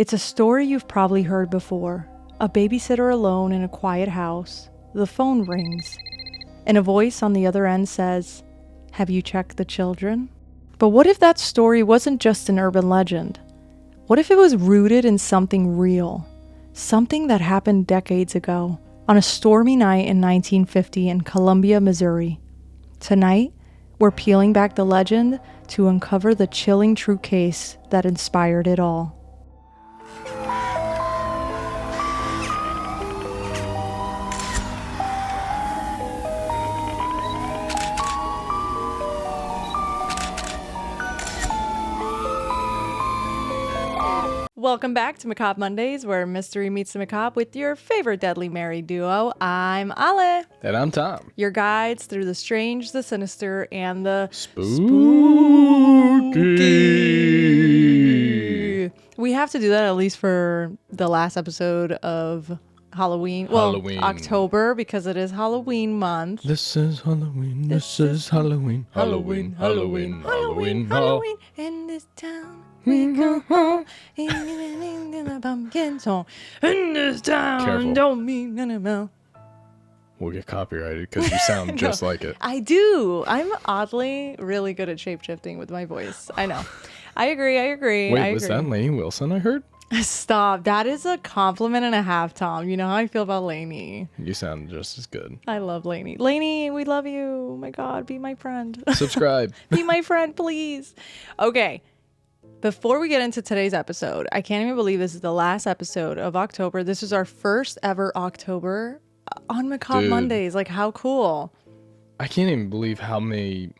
It's a story you've probably heard before. A babysitter alone in a quiet house. The phone rings, and a voice on the other end says, "Have you checked the children?" But what if that story wasn't just an urban legend? What if it was rooted in something real? Something that happened decades ago, on a stormy night in 1950 in Columbia, Missouri. Tonight, we're peeling back the legend to uncover the chilling true case that inspired it all. Welcome back to Macabre Mondays, where mystery meets the macabre with your favorite deadly married duo. I'm Alé. And I'm Tom. Your guides through the strange, the sinister, and the spooky. We have to do that at least for the last episode of Halloween. Halloween. Well, October, because it is Halloween month. This is Halloween. This is Halloween. Halloween. Halloween. Halloween. Halloween. In this town. We go home in the pumpkin song. In this town, Careful. don't mean none. We'll get copyrighted because you sound just like it. I do. I'm oddly really good at shape-shifting with my voice. I know. I agree. Wait, was that Lainey Wilson I heard? Stop. That is a compliment and a half, Tom. You know how I feel about Lainey. You sound just as good. I love Lainey. Lainey, we love you. Oh my God, be my friend. Subscribe. Be my friend, please. Okay. Before we get into today's episode, I can't even believe this is the last episode of October. This is our first ever October on Macabre Mondays. Like, how cool. I can't even believe how many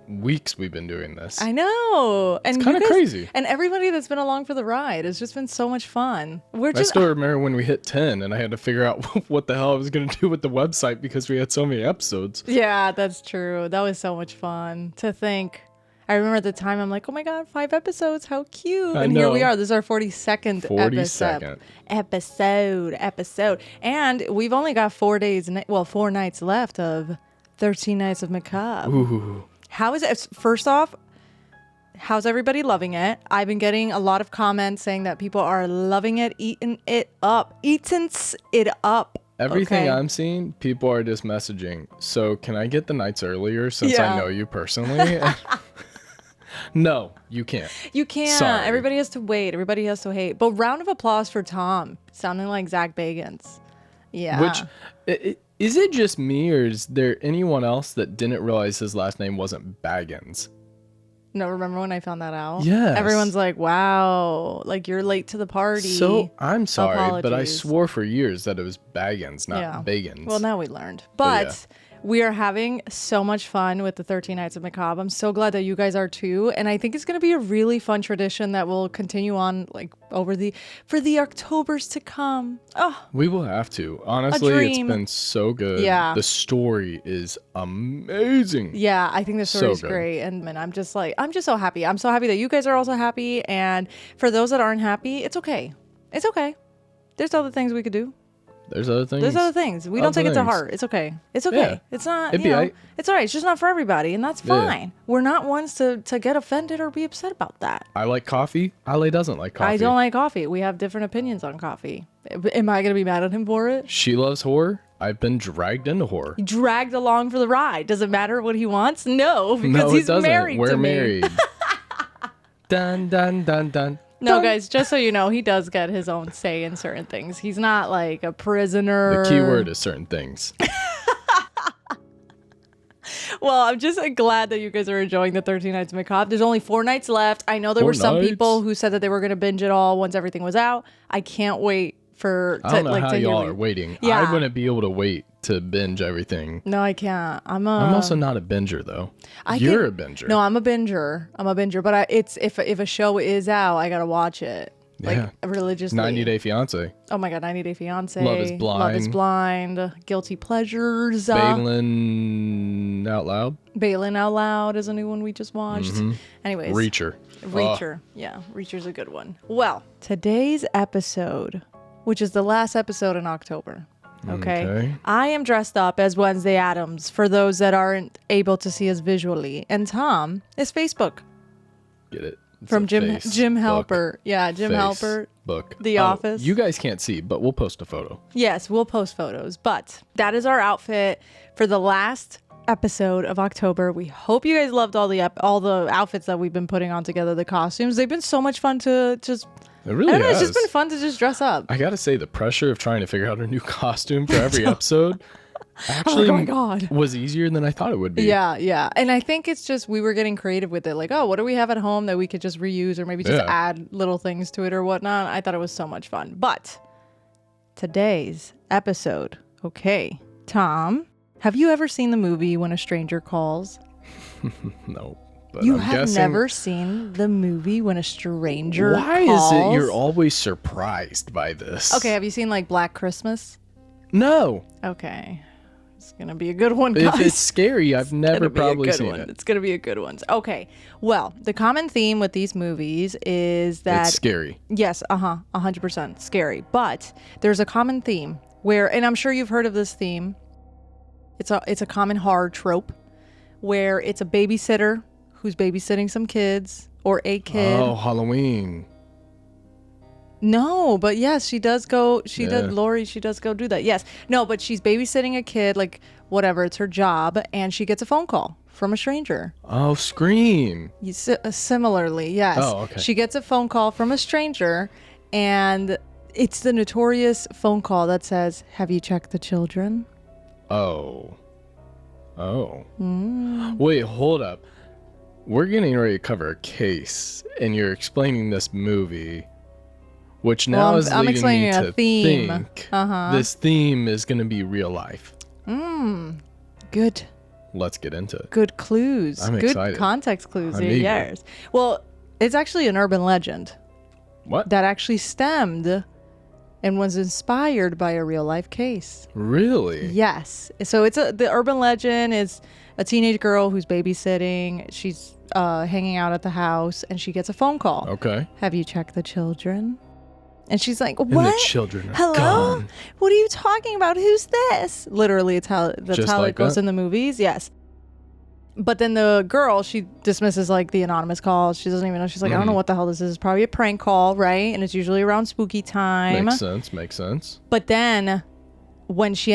weeks we've been doing this. I know. And it's kind of crazy. And everybody that's been along for the ride. It's just been so much fun. I still remember when we hit 10 and I had to figure out what the hell I was going to do with the website because we had so many episodes. Yeah, that's true. That was so much fun to think. I remember at the time, I'm like, oh my God, 5 episodes. How cute. And here we are. This is our 42nd episode. And we've only got 4 nights left of 13 Nights of Macabre. Ooh. How is it? First off, how's everybody loving it? I've been getting a lot of comments saying that people are loving it, eating it up. Everything I'm seeing, people are just messaging. So can I get the nights earlier since I know you personally? No, you can't. You can't. Sorry. Everybody has to wait. Everybody has to hate. But round of applause for Tom, sounding like Zach Bagans. Yeah. Which, is it just me or is there anyone else that didn't realize his last name wasn't Baggins? No, remember when I found that out? Yes. Everyone's like, wow, like you're late to the party. So I'm sorry, but I Apologies. swore for years that it was Baggins, not Bagans. Well, now we learned. But we are having so much fun with the 13 Nights of Macabre. I'm so glad that you guys are too. And I think it's going to be a really fun tradition that will continue on like for the Octobers to come. Oh, we will have to. Honestly, it's been so good. Yeah. The story is amazing. yeah, I think the story's good. great. And I'm just so happy. I'm so happy that you guys are also happy. And for those that aren't happy, it's okay. It's okay. There's other things we could do. There's other things. We don't take it to heart. It's okay. It's okay. Yeah. It's not, It'd be right. It's all right. It's just not for everybody. And that's fine. We're not ones to get offended or be upset about that. I like coffee. Ale doesn't like coffee. I don't like coffee. We have different opinions on coffee. Am I going to be mad at him for it? She loves horror. I've been dragged into horror. Dragged along for the ride. Does it matter what he wants? No, because he's married We're to me. married. Dun, dun, dun, dun. No, guys, just so you know, he does get his own say in certain things. He's not like a prisoner. The key word is certain things. Well, I'm just glad that you guys are enjoying the 13 Nights of Macabre. There's only 4 nights left. I know there were some people who said that they were going to binge it all once everything was out. I can't wait I don't know how y'all are waiting. Yeah. I wouldn't be able to wait to binge everything. No, I can't. I'm also not a binger though. You're a binger. No, I'm a binger. But if a show is out, I gotta watch it. Like religiously. 90 Day Fiance. Oh my God, 90 Day Fiance. Love is Blind. Love is Blind. Guilty Pleasures. Balin Out Loud. Balin Out Loud is a new one we just watched. Mm-hmm. Anyways. Reacher. Yeah, Reacher's a good one. Well, today's episode, which is the last episode in October. Okay. I am dressed up as Wednesday Addams for those that aren't able to see us visually. And Tom is Facebook. Get it? From Jim Halpert. Yeah, Jim Halpert. Book. The Office. You guys can't see, but we'll post a photo. Yes, we'll post photos. But that is our outfit for the last episode of October. We hope you guys loved all the outfits that we've been putting on together, the costumes. They've been so much fun to just... It really has. It's just been fun to just dress up. I gotta say, the pressure of trying to figure out a new costume for every episode actually was easier than I thought it would be. Yeah. And I think it's just we were getting creative with it. Like, oh, what do we have at home that we could just reuse or maybe just add little things to it or whatnot? I thought it was so much fun. But today's episode, okay, Tom, have you ever seen the movie When a Stranger Calls? No. You have never seen the movie When a Stranger Calls? Why is it you're always surprised by this? Okay, have you seen like Black Christmas? No. Okay. It's going to be a good one, guys. If it's scary, I've never probably seen it. It's going to be a good one. Okay. Well, the common theme with these movies is that... It's scary. Yes, 100% scary. But there's a common theme where, and I'm sure you've heard of this theme, it's a common horror trope where it's a babysitter who's babysitting some kids or a kid. Oh, Halloween. No, but yes, she does go. She does go do that. Yes. No, but she's babysitting a kid, like whatever. It's her job. And she gets a phone call from a stranger. Oh, Scream. Similarly, yes. Oh, okay. She gets a phone call from a stranger. And it's the notorious phone call that says, "Have you checked the children?" Oh. Wait, hold up. We're getting ready to cover a case, and you're explaining this movie, which now is leading me to think this theme is going to be real life. Good. Let's get into it. Good clues. I'm excited. Good context clues. Yes. Well, it's actually an urban legend. What? That actually stemmed and was inspired by a real life case. Really? Yes. So the urban legend is a teenage girl who's babysitting. She's hanging out at the house and she gets a phone call. Okay. Have you checked the children? And she's like, what? And the children are gone. What are you talking about? Who's this? Literally, that's how it goes in the movies. Yes. But then the girl, she dismisses like the anonymous call. She doesn't even know. She's like, I don't know what the hell this is. It's probably a prank call, right? And it's usually around spooky time. Makes sense. But then when she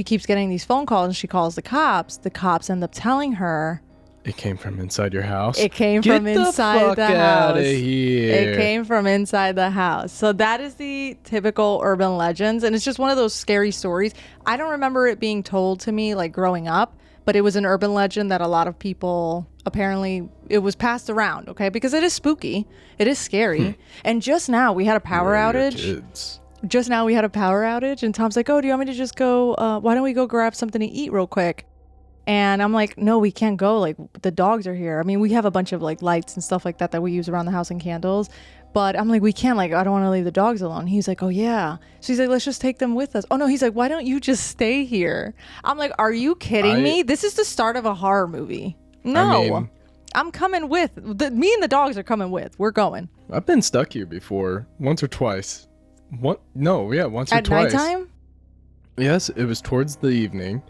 keeps getting these phone calls and she calls the cops end up telling her, it came from inside your house. It came from inside the house. Get the fuck out of here. It came from inside the house. So that is the typical urban legends. And it's just one of those scary stories. I don't remember it being told to me like growing up, but it was an urban legend that a lot of people, apparently, it was passed around, okay? Because it is spooky. It is scary. And just now we had a power outage. Just now we had a power outage. And Tom's like, oh, do you want me to just go, why don't we go grab something to eat real quick? And I'm like, no, we can't go. Like, the dogs are here. I mean, we have a bunch of like lights and stuff like that we use around the house and candles. But I'm like, we can't. Like, I don't want to leave the dogs alone. He's like, oh, yeah. So he's like, let's just take them with us. Oh, no. He's like, why don't you just stay here? I'm like, are you kidding me? This is the start of a horror movie. No. I'm coming with. Me and the dogs are coming with. We're going. I've been stuck here before. Once or twice. Once or twice. At nighttime? Yes, it was towards the evening.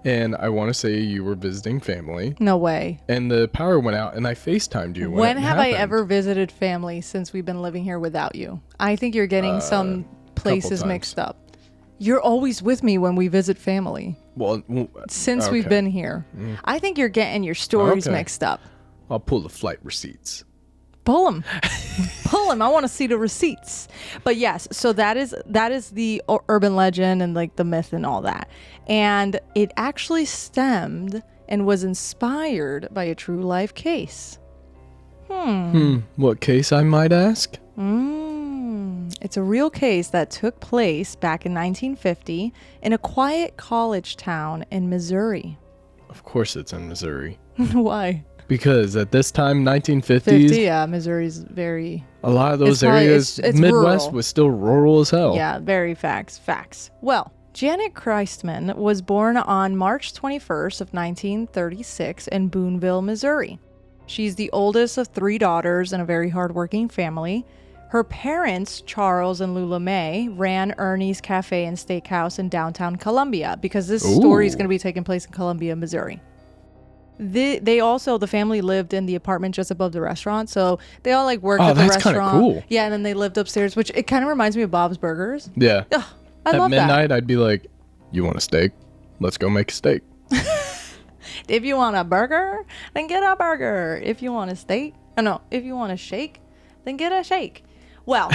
And I want to say you were visiting family. No way. And the power went out and I FaceTimed you. When have I ever visited family since we've been living here without you? I think you're getting some places mixed up. You're always with me when we visit family. Well, since we've been here. I think you're getting your stories mixed up. I'll pull the flight receipts. Pull them. Pull them. I want to see the receipts. But yes, so that is the urban legend and like the myth and all that. And it actually stemmed and was inspired by a true life case. What case, I might ask? It's a real case that took place back in 1950 in a quiet college town in Missouri. Of course it's in Missouri. Why? Because at this time, 1950s, yeah, Missouri's very... A lot of those areas, it's Midwest rural. Was still rural as hell. Yeah, very facts. Well, Janett Christman was born on March 21st of 1936 in Boonville, Missouri. She's the oldest of 3 daughters in a very hardworking family. Her parents, Charles and Lula Mae, ran Ernie's Cafe and Steakhouse in downtown Columbia because this story is going to be taking place in Columbia, Missouri. They also, the family lived in the apartment just above the restaurant, so they all like worked at the restaurant. Oh, that's kind of cool. Yeah, and then they lived upstairs, which it kind of reminds me of Bob's Burgers. Yeah. Ugh, I love that. At midnight, I'd be like, "You want a steak? Let's go make a steak." If you want a burger, then get a burger. If you want a steak, if you want a shake, then get a shake. Well,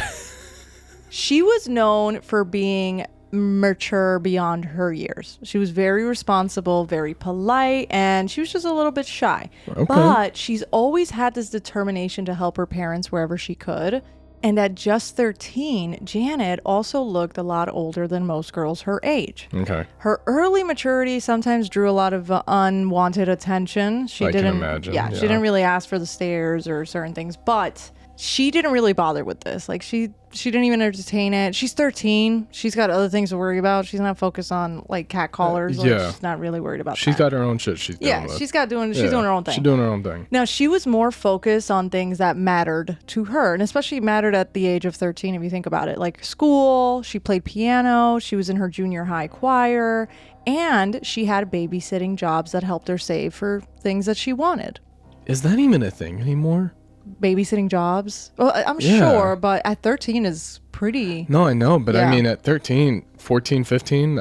she was known for being mature beyond her years. She was very responsible, very polite, and she was just a little bit shy. Okay. But she's always had this determination to help her parents wherever she could. And at just 13, Janett also looked a lot older than most girls her age. Okay. Her early maturity sometimes drew a lot of unwanted attention. I can imagine. Yeah, she didn't really ask for the stares or certain things, but she didn't really bother with this. Like she didn't even entertain it. She's 13. She's got other things to worry about. She's not focused on like cat collars. She's not really worried about that. She's got her own shit she's dealing with. She's doing her own thing. She's doing her own thing. Now, she was more focused on things that mattered to her, and especially mattered at the age of 13 if you think about it. Like school, she played piano, she was in her junior high choir, and she had babysitting jobs that helped her save for things that she wanted. Is that even a thing anymore? Babysitting jobs? Well, I'm sure, but at 13 is pretty... No, I know, but I mean at 13, 14, 15,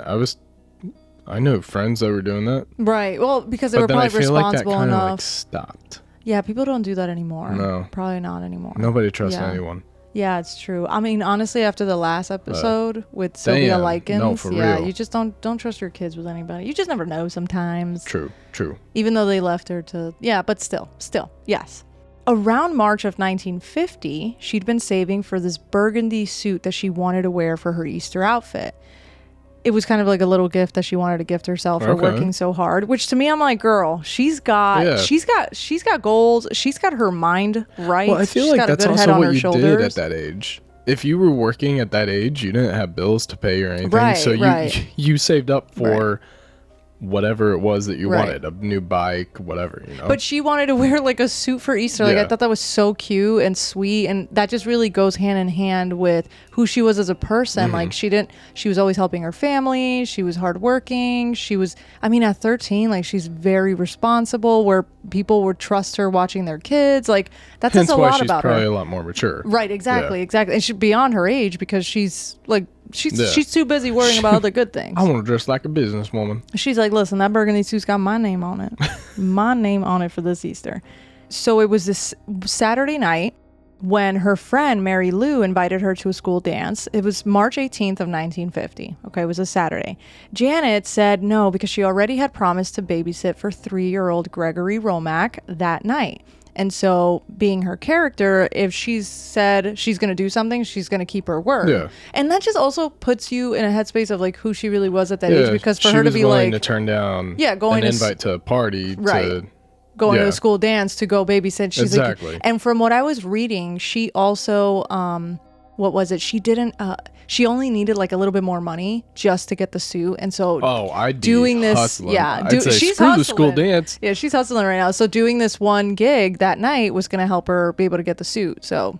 I know friends that were doing that. Right. Well, because they were probably responsible enough. Like stopped. Yeah, people don't do that anymore. No. Probably not anymore. Nobody trusts anyone. Yeah, it's true. I mean, honestly, after the last episode with Sylvia Likens, real. You just don't trust your kids with anybody. You just never know sometimes. True. Even though they left her to... Yeah, but still, yes. Around March of 1950, she'd been saving for this burgundy suit that she wanted to wear for her Easter outfit. It was kind of like a little gift that she wanted to gift herself for working so hard, which to me, I'm like, girl, she's got goals. She's got her mind right. Well, I feel like that's also what you did at that age. If you were working at that age, you didn't have bills to pay or anything. Right, so you saved up for... whatever it was that you wanted, a new bike, whatever, But she wanted to wear like a suit for Easter. Like I thought that was so cute and sweet, and that just really goes hand in hand with who she was as a person. Like she was always helping her family. She was hardworking. At 13, like she's very responsible, where people would trust her watching their kids. Like that says a lot about her. She's probably a lot more mature. Right, exactly. And she's beyond her age because she's like, she's too busy worrying about other good things. I want to dress like a businesswoman. She's like, listen, that burgundy suit's got my name on it. My name on it for this Easter. So it was this Saturday night when her friend Mary Lou invited her to a school dance. It was March 18th of 1950. Okay, it was a Saturday. Janett said no because she already had promised to babysit for 3-year-old Gregory Romack that night. And so, being her character, if she's said she's going to do something, she's going to keep her word. Yeah. And that just also puts you in a headspace of like who she really was at that age. Because for her to be like, to turn down an invite to a party, going to a school dance to go babysit. She's exactly. Like, and from what I was reading, she also, what was it? She didn't. She only needed like a little bit more money just to get the suit, and so I'd doing this, hustling. She's screw the school dance. Yeah, she's hustling right now. So doing this one gig that night was going to help her be able to get the suit. So,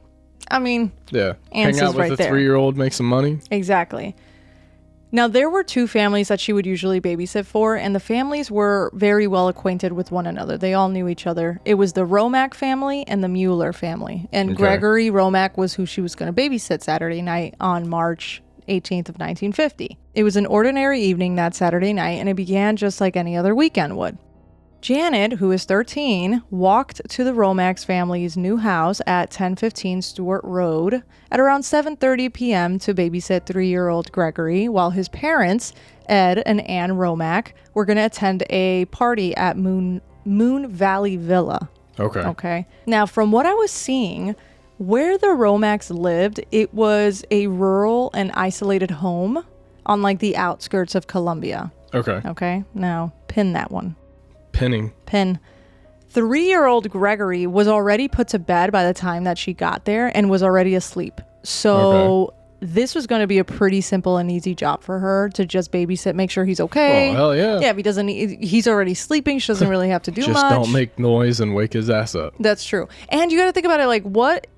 I mean, hang out with a 3-year-old, make some money. Exactly. Now, there were 2 families that she would usually babysit for, and the families were very well acquainted with one another. They all knew each other. It was the Romack family and the Mueller family. And Gregory Romack was who she was going to babysit Saturday night on March 18th of 1950. It was an ordinary evening that Saturday night, and it began just like any other weekend would. Janett, who is 13, walked to the Romax family's new house at 1015 Stewart Road at around 7:30 p.m. to babysit 3-year-old Gregory, while his parents, Ed and Ann Romack, were going to attend a party at Moon Valley Villa. Okay. Now, from what I was seeing, where the Romacks lived, it was a rural and isolated home on like the outskirts of Columbia. Okay. Now, pin that one. Pin. 3-year-old Gregory was already put to bed by the time that she got there and was already asleep. So this was going to be a pretty simple and easy job for her to just babysit, make sure he's okay. Oh, hell yeah. Yeah, if he doesn't, he's already sleeping. She doesn't really have to do just much. Just don't make noise and wake his ass up. That's true. And you got to think about it like,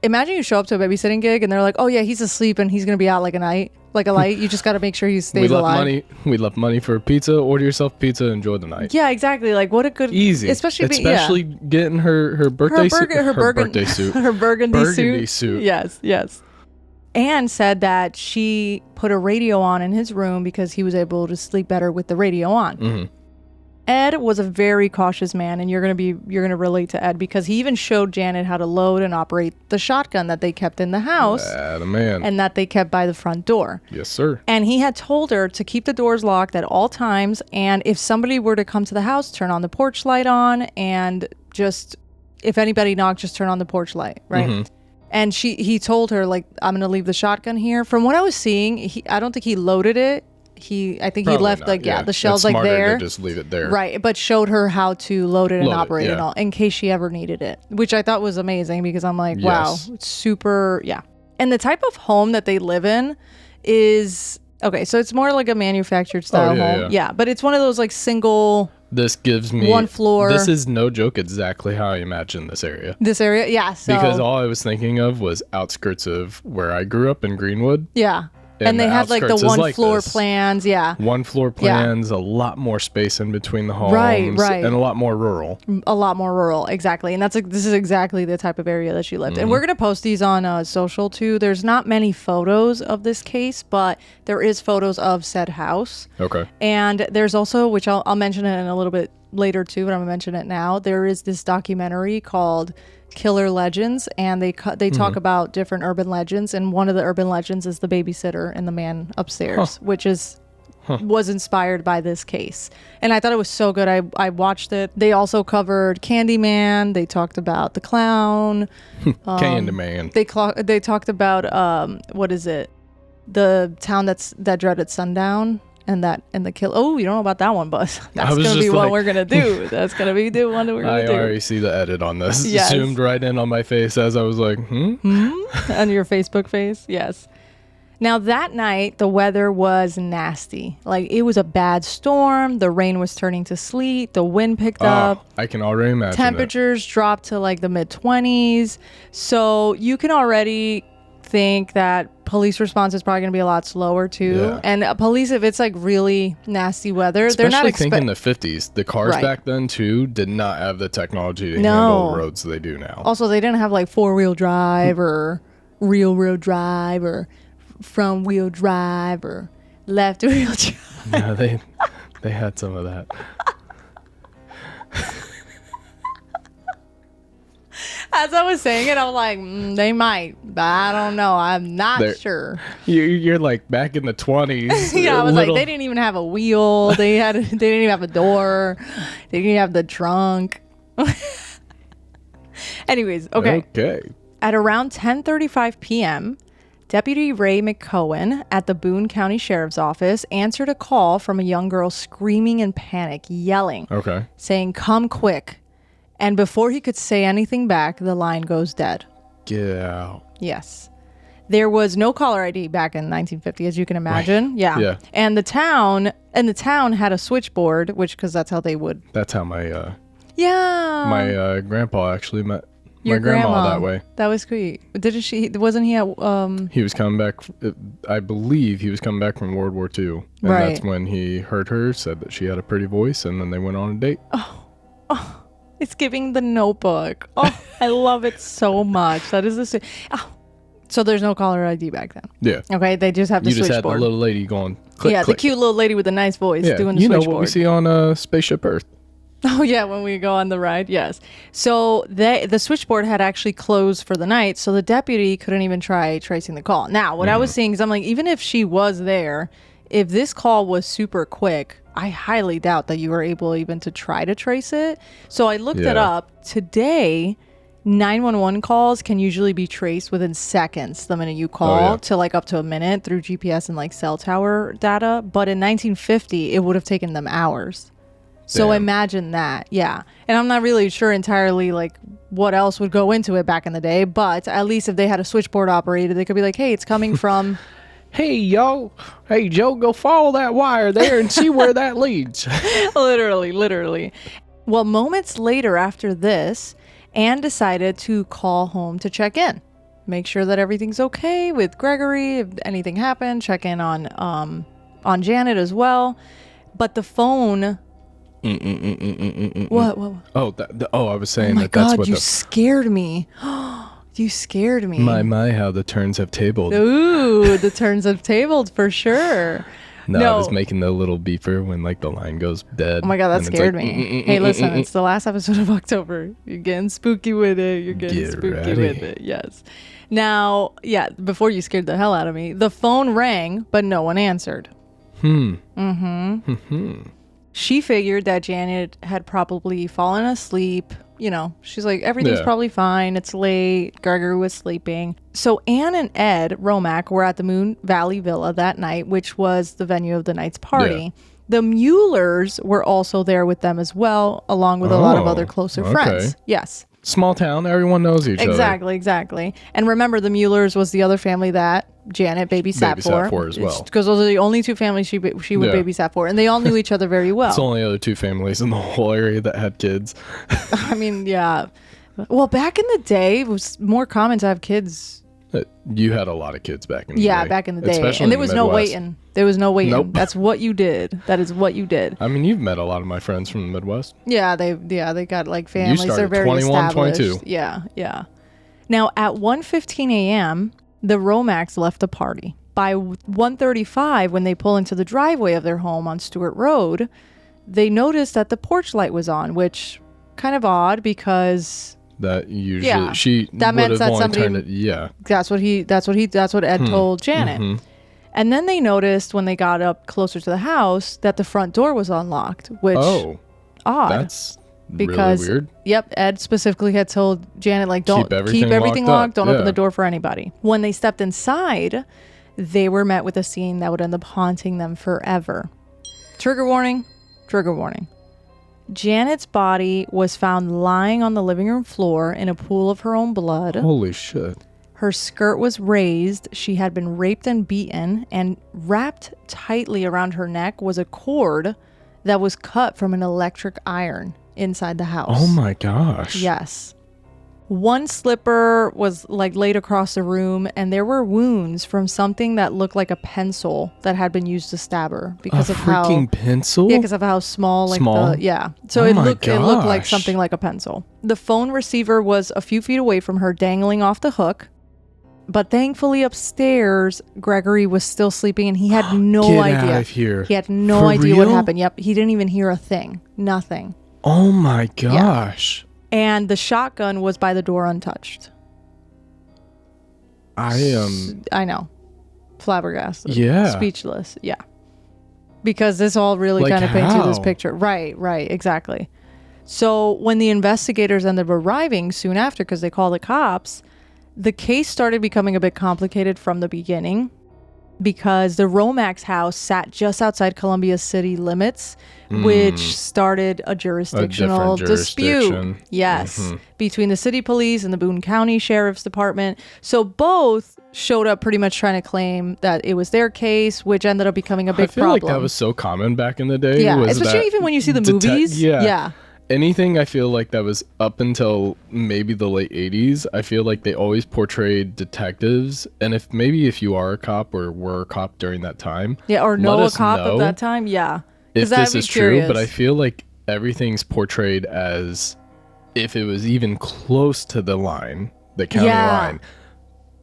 imagine you show up to a babysitting gig and they're like, oh yeah, he's asleep and he's going to be out like a light. You just got to make sure he stays alive. We left money for pizza. Order yourself pizza. Enjoy the night. Yeah, exactly. Like what a good... Easy. Especially getting her birthday suit. Her burgundy suit. Yes. And said that she put a radio on in his room because he was able to sleep better with the radio on. Mm-hmm. Ed was a very cautious man, and you're gonna relate to Ed because he even showed Janett how to load and operate the shotgun that they kept in the house. Man. And that they kept by the front door. Yes, sir. And he had told her to keep the doors locked at all times, and if somebody were to come to the house, turn on the porch light on, and just if anybody knocked, just turn on the porch light, right? Mm-hmm. And he told her, like, I'm going to leave the shotgun here. From what I was seeing, I don't think he loaded it. I think he left, the shells like there. To just leave it there. Right. But showed her how to load it and operate it all in case she ever needed it, which I thought was amazing because I'm like, wow, it's super. Yeah. And the type of home that they live in is, okay, so it's more like a manufactured style home. Yeah. But it's one of those like single. This gives me one floor. This is no joke exactly how I imagine this area. Yeah. So. Because all I was thinking of was outskirts of where I grew up in Greenwood. Yeah. And they had like the one floor plans. Yeah. One floor plans, a lot more space in between the homes. Right. And a lot more rural. Exactly. And this is exactly the type of area that she lived. Mm-hmm. And we're going to post these on social too. There's not many photos of this case, but there is photos of said house. Okay. And there's also, which I'll mention it in a little bit later too, but I'm going to mention it now. There is this documentary called Killer Legends, and they talk about different urban legends, and one of the urban legends is the babysitter and the man upstairs, which was inspired by this case. And I thought it was so good. I watched it. They also covered Candyman. They talked about the clown. Candyman. They talked about what is it? The town that dreaded sundown. And the kill. Oh, you don't know about that one, but that's gonna be what we're gonna do. That's gonna be the one that we're gonna do. I already see the edit on this. Yes. Zoomed right in on my face as I was like, on your Facebook face. Yes. Now that night, the weather was nasty. Like it was a bad storm. The rain was turning to sleet. The wind picked up. I can already imagine. Temperatures dropped to like the mid-20s. So you can already think that police response is probably going to be a lot slower too. Yeah. And police, if it's like really nasty weather, especially they're not thinking the 50s. The cars back then too did not have the technology to handle roads they do now. Also, they didn't have like 4-wheel drive or rear-wheel drive or front-wheel drive or left-wheel drive. Yeah, they had some of that. As I was saying it, I was like, they might, but I don't know. I'm not sure. You're like back in the 20s. Yeah, I was like, they didn't even have a wheel. They didn't even have a door. They didn't even have the trunk. Anyways, okay. At around 10:35 p.m., Deputy Ray McCohen at the Boone County Sheriff's Office answered a call from a young girl screaming in panic, yelling, saying, "Come quick." And before he could say anything back, the line goes dead. Get out. Yes. There was no caller ID back in 1950, as you can imagine. Right. Yeah. And the town had a switchboard, because that's how they would. That's how my grandpa actually met your my grandma that way. That was sweet. Wasn't he at he was coming back, I believe he was coming back from World War II. And that's when he heard her, said that she had a pretty voice, and then they went on a date. Oh. It's giving The Notebook. Oh, I love it so much. That is the so there's no caller ID back then. Yeah. Okay, they just have the switchboard. You just had the little lady going click, click. The cute little lady with a nice voice doing the switchboard. You know what we see on Spaceship Earth. Oh yeah, when we go on the ride, yes. So the switchboard had actually closed for the night, so the deputy couldn't even try tracing the call. Now, what I was seeing is I'm like, even if she was there, if this call was super quick, I highly doubt that you were able even to try to trace it. So I looked it up. Today, 911 calls can usually be traced within seconds the minute you call to like up to a minute through GPS and like cell tower data. But in 1950, it would have taken them hours. So imagine that. Yeah. And I'm not really sure entirely like what else would go into it back in the day. But at least if they had a switchboard operated, they could be like, hey, it's coming from... Hey, Joe, go follow that wire there and see where that leads. Literally. Well, moments later after this, Anne decided to call home to check in. Make sure that everything's okay with Gregory. If anything happened, check in on Janett as well. But the phone... What? I was saying that's what... Oh my God, you scared me. You scared me. My, how the turns have tabled. Ooh, the turns have tabled for sure. No, I was making the little beeper when like the line goes dead. Oh my God, that scared me. Hey, listen, it's the last episode of October. You're getting spooky with it. With it. Yes. Now, yeah, before you scared the hell out of me, the phone rang, but no one answered. She figured that Janett had probably fallen asleep. You know, she's like, everything's probably fine. It's late. Gregory was sleeping. So Anne and Ed Romack were at the Moon Valley Villa that night, which was the venue of the night's party. Yeah. The Muellers were also there with them as well, along with a lot of other closer friends. Yes. Small town. Everyone knows each other. Exactly. And remember, the Muellers was the other family that Janett babysat for as well. Because those are the only two families she would babysat for. And they all knew each other very well. It's the only other two families in the whole area that had kids. I mean, yeah. Well, back in the day, it was more common to have kids. You had a lot of kids back in the day. Yeah, back in the day. Especially and there was no waiting. There was no waiting. Nope. That's what you did. That is what you did. I mean, you've met a lot of my friends from the Midwest. Yeah, they got like families. You started They're very 21, established. 22. Yeah. Now, at 1:15 a.m., the Romacks left the party. By 1:35, when they pull into the driveway of their home on Stewart Road, they noticed that the porch light was on, which kind of odd because... That usually that meant that somebody that's what Ed told Janett. And then they noticed when they got up closer to the house that the front door was unlocked, which odd. That's because really weird. Yep, Ed specifically had told Janett, like, don't keep everything locked, don't open the door for anybody. When they stepped inside, they were met with a scene that would end up haunting them forever. Trigger warning. Janett's body was found lying on the living room floor in a pool of her own blood. Holy shit. Her skirt was raised. She had been raped and beaten, and wrapped tightly around her neck was a cord that was cut from an electric iron inside the house. Oh my gosh. Yes. One slipper was like laid across the room, and there were wounds from something that looked like a pencil that had been used to stab her because of how freaking pencil. Yeah, because of how small. So it looked like something like a pencil. The phone receiver was a few feet away from her, dangling off the hook. But thankfully upstairs, Gregory was still sleeping, and he had no idea. Get out of here. He had no idea what happened. Yep, he didn't even hear a thing. Nothing. Oh my gosh. Yeah. And the shotgun was by the door untouched. I know. Flabbergasted. Yeah. Speechless. Yeah. Because this all really kind of paints you this picture. Right, exactly. So when the investigators ended up arriving soon after, because they called the cops, the case started becoming a bit complicated from the beginning, because the Romacks house sat just outside Columbia city limits, which started a jurisdictional dispute. Yes, between the city police and the Boone County Sheriff's Department. So both showed up pretty much trying to claim that it was their case, which ended up becoming a big problem. I feel like that was so common back in the day. Yeah, especially even when you see the movies. Yeah. Anything I feel like that was up until maybe the late 80s, I feel like they always portrayed detectives. And if you are a cop or were a cop during that time. Yeah, or know a cop at that time. Yeah. If this is true, but I feel like everything's portrayed as if it was even close to the line, the county line,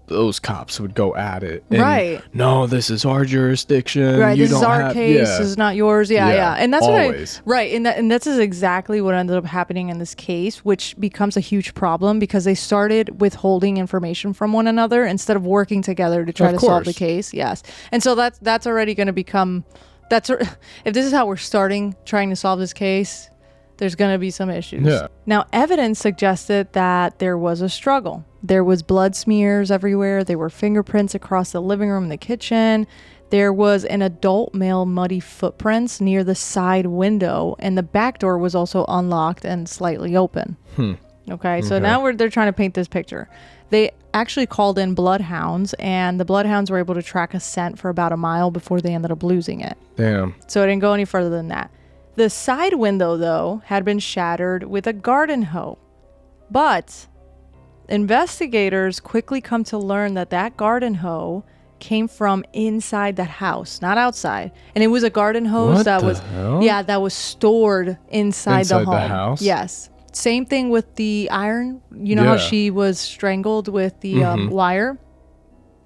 those cops would go at it. And, no, this is our jurisdiction. Right, this is our case. This is not yours. Yeah. And that's always. And that's exactly what ended up happening in this case, which becomes a huge problem because they started withholding information from one another instead of working together to try to solve the case. Yes. And so that's already going to become... if this is how we're trying to solve this case, there's going to be some issues. Yeah. Now, evidence suggested that there was a struggle. There was blood smears everywhere. There were fingerprints across the living room and the kitchen. There was an adult male muddy footprints near the side window, and the back door was also unlocked and slightly open. Okay, so now they're trying to paint this picture. They actually called in bloodhounds, and the bloodhounds were able to track a scent for about a mile before they ended up losing it. Damn. So it didn't go any further than that. The side window, though, had been shattered with a garden hoe. But investigators quickly come to learn that that garden hoe came from inside the house, not outside. And it was a garden hose that was stored inside the home. The house? Yes. Same thing with the iron. You know how she was strangled with the wire?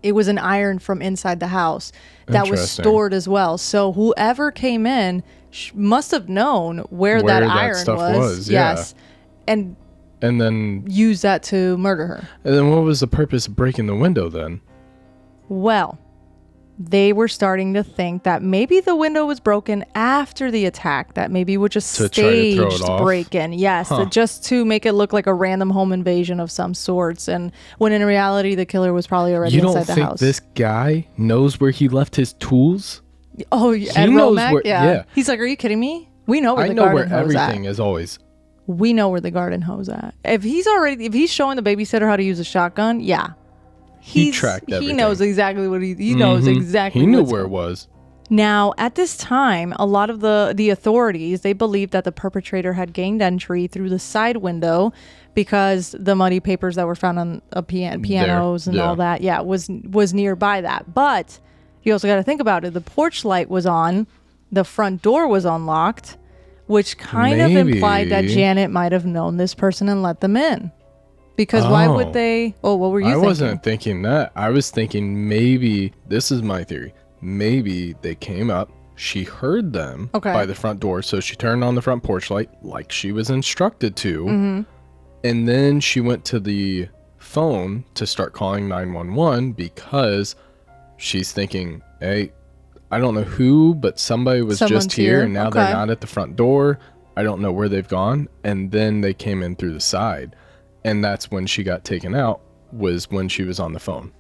It was an iron from inside the house that was stored as well. So whoever came in must have known where that iron was. Yes. And then use that to murder her. And then what was the purpose of breaking the window then? Well, they were starting to think that maybe the window was broken after the attack, that maybe it was just staged break-in. Yes, just to make it look like a random home invasion of some sorts. And when in reality, the killer was probably already inside the house. You don't think this guy knows where he left his tools? Oh, Ed Romack? Yeah. He's like, are you kidding me? We know where the garden hose at. I know where everything is always. We know where the garden hose at. If he's showing the babysitter how to use a shotgun, yeah. He tracked everything. He knows exactly what he knows exactly. He knew where it was. Now, at this time, a lot of the authorities, they believed that the perpetrator had gained entry through the side window because the muddy papers that were found on pianos and all that, was nearby that. But you also got to think about it. The porch light was on. The front door was unlocked, which kind of implied that Janett might have known this person and let them in. Because why would they... Oh, what were you thinking? I wasn't thinking that. I was thinking maybe... This is my theory. Maybe they came up. She heard them by the front door. So she turned on the front porch light like she was instructed to. Mm-hmm. And then she went to the phone to start calling 911 because she's thinking, hey, I don't know who, but somebody was just here. And now they're not at the front door. I don't know where they've gone. And then they came in through the side. And that's when she got taken out, was when she was on the phone.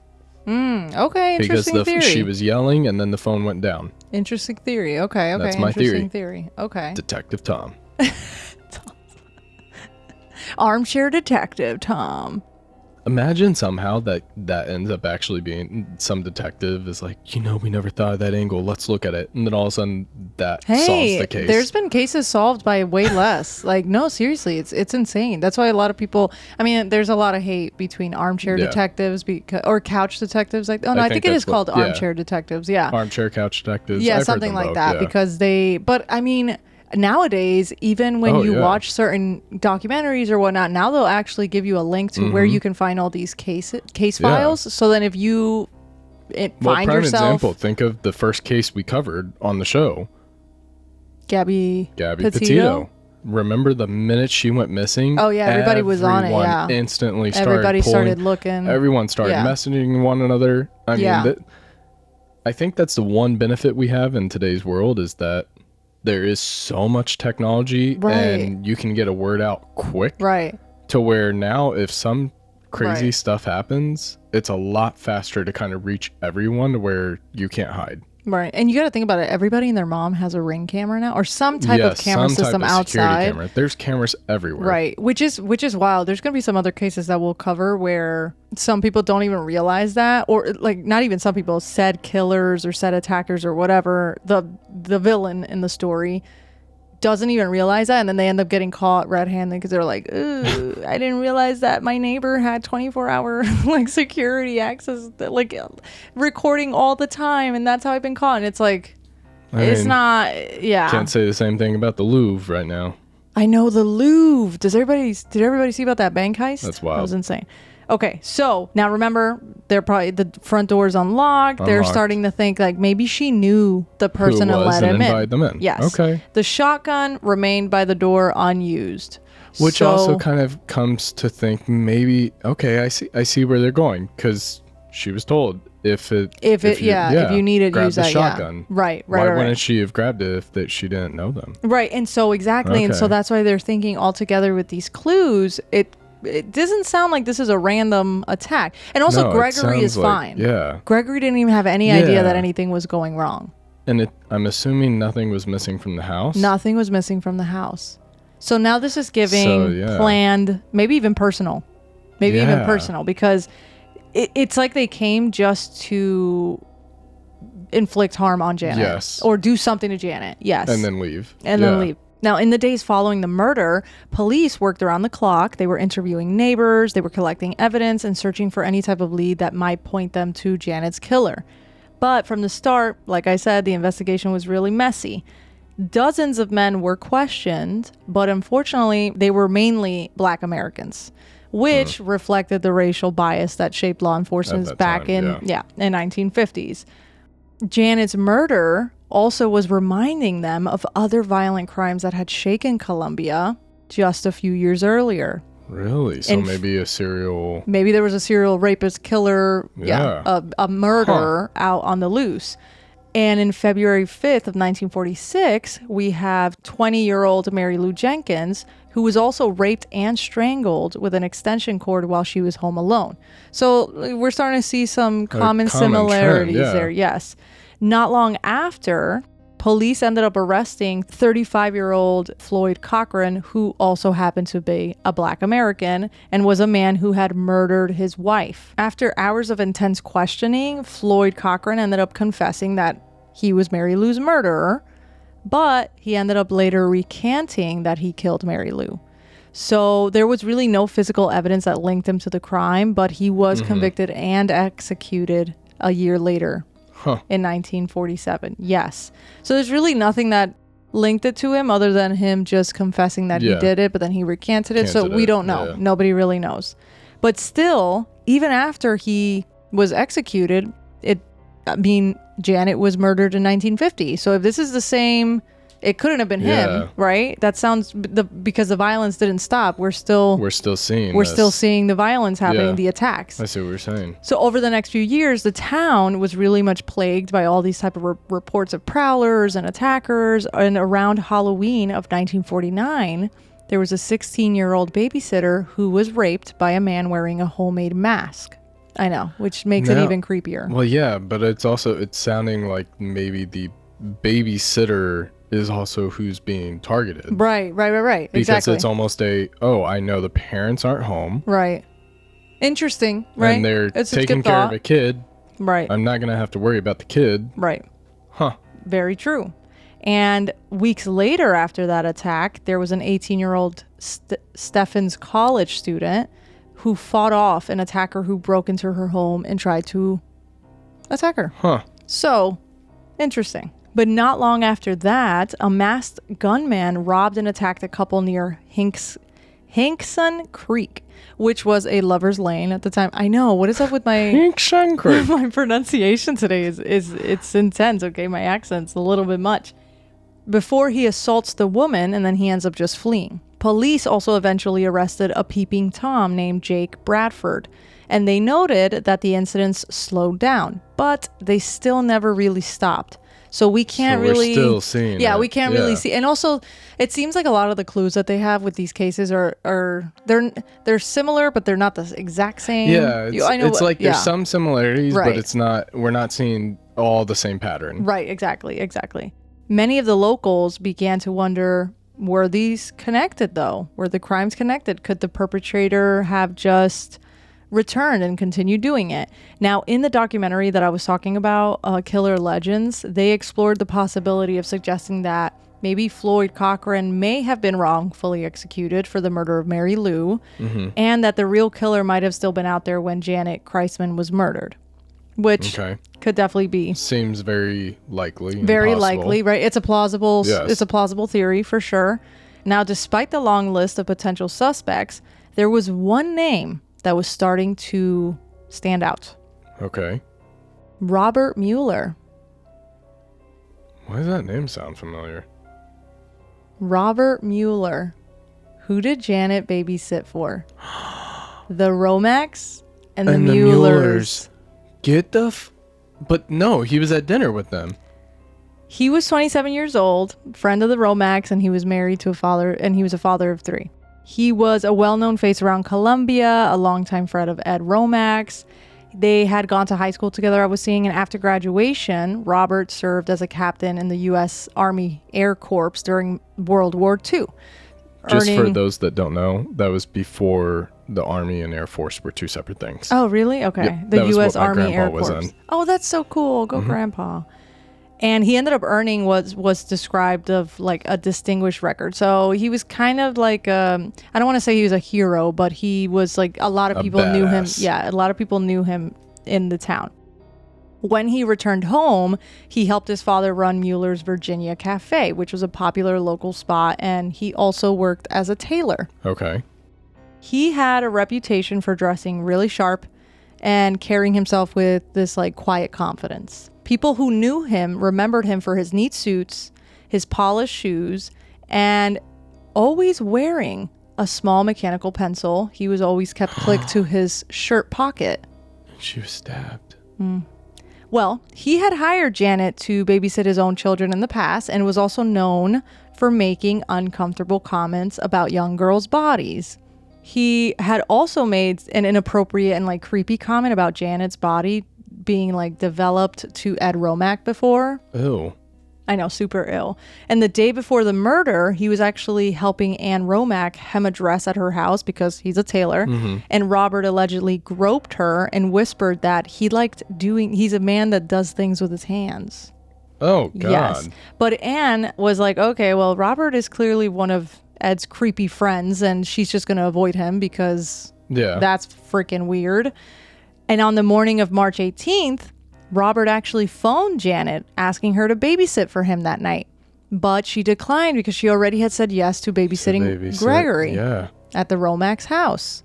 Okay, interesting theory. She was yelling and then the phone went down. Interesting theory. Okay. That's my theory. Okay. Detective Tom. Armchair Detective Tom. Imagine somehow that ends up actually being some detective is like, we never thought of that angle. Let's look at it. And then all of a sudden that solves the case. There's been cases solved by way less. Like, no, seriously, it's insane. That's why a lot of people, there's a lot of hate between armchair detectives or couch detectives. Like, I think it is called armchair detectives. Yeah. Armchair couch detectives. Yeah, something like that. Because nowadays, even when you watch certain documentaries or whatnot, now they'll actually give you a link to where you can find all these case files. So then if you find yourself... example, think of the first case we covered on the show. Gabby Petito. Remember the minute she went missing? Oh, yeah, everybody was on it, yeah. Instantly started looking. Everyone started messaging one another. I think that's the one benefit we have in today's world is that there is so much technology and you can get a word out quick. Right. To where now if some crazy stuff happens, it's a lot faster to kind of reach everyone to where you can't hide. Right. And you got to think about it. Everybody and their mom has a Ring camera now or some type of camera system outside. Camera. There's cameras everywhere. Right. Which is wild. There's going to be some other cases that we'll cover where some people don't even realize that, or like not even some people, said killers or said attackers or whatever, the villain in the story doesn't even realize that, and then they end up getting caught red-handed because they're like, ooh, I didn't realize that my neighbor had 24-hour like security access, like recording all the time, and that's how I've been caught. And it's like, it's not, Can't say the same thing about the Louvre right now. I know, the Louvre. Did everybody see about that bank heist? That's wild. That was insane. Okay, so now remember, they're probably the front door's unlocked. They're starting to think like maybe she knew the person and let him in. Them in. Yes. Okay. The shotgun remained by the door unused. Which also kind of comes to think maybe, okay, I see where they're going, because she was told if you need it, use that shotgun. Right. Why wouldn't she have grabbed it if she didn't know them? Right, and so exactly, and so that's why they're thinking all together with these clues. It doesn't sound like this is a random attack. And also, Gregory is fine. Yeah. Gregory didn't even have any idea that anything was going wrong. And I'm assuming nothing was missing from the house? Nothing was missing from the house. So now this is giving planned, maybe even personal. Because it's like they came just to inflict harm on Janett. Yes. Or do something to Janett. Yes. And then leave. Then leave. Now, in the days following the murder, police worked around the clock. They were interviewing neighbors. They were collecting evidence and searching for any type of lead that might point them to Janett's killer. But from the start, like I said, the investigation was really messy. Dozens of men were questioned, but unfortunately, they were mainly Black Americans, which reflected the racial bias that shaped law enforcement back in 1950s. Janett's murder also was reminding them of other violent crimes that had shaken Colombia just a few years earlier. Really? So maybe a serial... Maybe there was a serial rapist, killer, a murderer out on the loose. And in February 5th of 1946, we have 20-year-old Mary Lou Jenkins, who was also raped and strangled with an extension cord while she was home alone. So we're starting to see some common similarities there, yes. Not long after, police ended up arresting 35-year-old Floyd Cochran, who also happened to be a Black American and was a man who had murdered his wife. After hours of intense questioning, Floyd Cochran ended up confessing that he was Mary Lou's murderer, but he ended up later recanting that he killed Mary Lou. So there was really no physical evidence that linked him to the crime, but he was convicted and executed a year later. In 1947. Yes. So there's really nothing that linked it to him other than him just confessing that he did it, but then he recanted it. So we don't know. Nobody really knows. But still, even after he was executed, Janett was murdered in 1950. So if this is the same, it couldn't have been him, right? That sounds because the violence didn't stop. We're still seeing the violence happening, the attacks. I see what you're saying. So over the next few years, the town was really much plagued by all these type of reports of prowlers and attackers. And around Halloween of 1949, there was a 16-year-old babysitter who was raped by a man wearing a homemade mask. I know, which makes it even creepier. Well, yeah, but it's sounding like maybe the babysitter is also who's being targeted. Right. Because exactly. It's almost I know the parents aren't home. Right. Interesting, right? And they're taking care of a kid. Right. I'm not going to have to worry about the kid. Right. Huh. Very true. And weeks later after that attack, there was an 18-year-old Stephens College student who fought off an attacker who broke into her home and tried to attack her. Huh. So, interesting. But not long after that, a masked gunman robbed and attacked a couple near Hinkson Creek, which was a lover's lane at the time. I know. What is up with my Hinkson Creek? My pronunciation today is it's intense. Okay, my accent's a little bit much. Before he assaults the woman, and then he ends up just fleeing. Police also eventually arrested a peeping Tom named Jake Bradford, and they noted that the incidents slowed down, but they still never really stopped. So we can't really... We're still seeing we can't really see. And also, it seems like a lot of the clues that they have with these cases are they're similar, but they're not the exact same. Yeah, there's some similarities, but it's not. We're not seeing all the same pattern. Right, exactly. Many of the locals began to wonder, were these connected though? Were the crimes connected? Could the perpetrator have just returned and continued doing it? Now, in the documentary that I was talking about, Killer Legends, they explored the possibility of suggesting that maybe Floyd Cochran may have been wrongfully executed for the murder of Mary Lou, and that the real killer might have still been out there when Janett Christman was murdered, which could definitely be. Seems very likely. Very likely, right? It's a plausible theory for sure. Now, despite the long list of potential suspects, there was one name that was starting to stand out. Okay. Robert Mueller. Why does that name sound familiar? Robert Mueller. Who did Janett babysit for? The Romax and the Muellers. Get the But no, he was at dinner with them. He was 27 years old, friend of the Romax, and he was married to a father of 3. He was a well-known face around Colombia, a longtime friend of Ed Romax. They had gone to high school together, I was seeing, and after graduation, Robert served as a captain in the U.S. Army Air Corps during World War II. Just for those that don't know, that was before the Army and Air Force were two separate things. Oh, really? Okay. Yep, the U.S. Army Air Force. Oh, that's so cool. Go Grandpa. And he ended up earning was described of like a distinguished record. So he was kind of like, I don't want to say he was a hero, but he was like, a lot of people knew him. Yeah, a lot of people knew him in the town. When he returned home, he helped his father run Mueller's Virginia Cafe, which was a popular local spot, and he also worked as a tailor. Okay. He had a reputation for dressing really sharp and carrying himself with this like quiet confidence. People who knew him remembered him for his neat suits, his polished shoes, and always wearing a small mechanical pencil. He was always kept clipped to his shirt pocket. She was stabbed. Well, he had hired Janett to babysit his own children in the past and was also known for making uncomfortable comments about young girls' bodies. He had also made an inappropriate and like creepy comment about Janett's body being like developed to Ed Romack before. Ew. I know, super ill. And the day before the murder, he was actually helping Anne Romack hem a dress at her house because he's a tailor. And Robert allegedly groped her and whispered that he's a man that does things with his hands. Oh, God. Yes. But Anne was like, okay, well, Robert is clearly one of Ed's creepy friends, and she's just going to avoid him because that's freaking weird. And on the morning of March 18th, Robert actually phoned Janett asking her to babysit for him that night. But she declined because she already had said yes to babysitting Gregory at the Romack's house.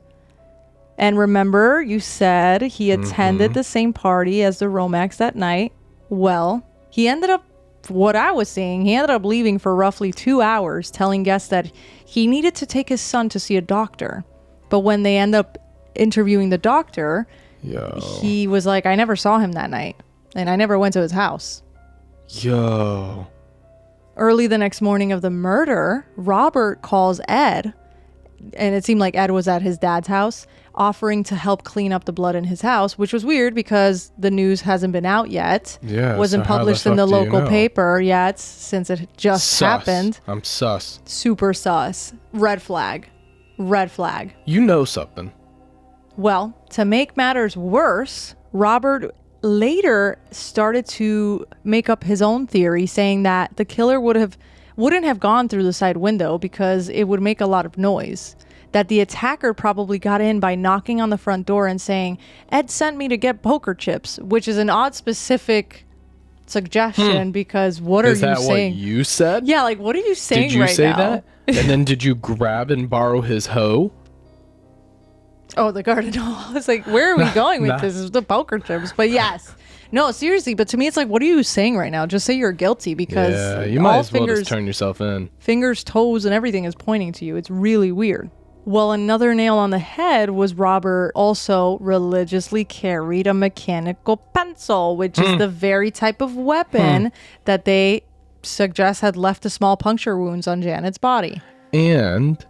And remember, you said he attended the same party as the Romacks that night. Well, he ended up leaving for roughly 2 hours, telling guests that he needed to take his son to see a doctor. But when they end up interviewing the doctor, he was like, I never saw him that night, and I never went to his house. Early the next morning of the murder, Robert calls Ed, and it seemed like Ed was at his dad's house, offering to help clean up the blood in his house, which was weird because the news hasn't been out yet. Wasn't published in the local paper yet since it just happened. I'm sus. Super sus. Red flag. Red flag. You know something. Well, to make matters worse, Robert later started to make up his own theory, saying that the killer wouldn't have gone through the side window because it would make a lot of noise. That the attacker probably got in by knocking on the front door and saying, Ed sent me to get poker chips, which is an odd specific suggestion because what are you saying? Is that what you said? Yeah, like what are you saying right now? Did you say that? And then did you grab and borrow his hoe? Oh, the garden hole. I was like, where are we going with this? It's the poker chips. But yes. No, seriously. But to me, it's like, what are you saying right now? Just say you're guilty because you might as well just turn yourself in. Fingers, toes, and everything is pointing to you. It's really weird. Well, another nail on the head was Robert also religiously carried a mechanical pencil, which is the very type of weapon that they suggest had left the small puncture wounds on Janett's body. And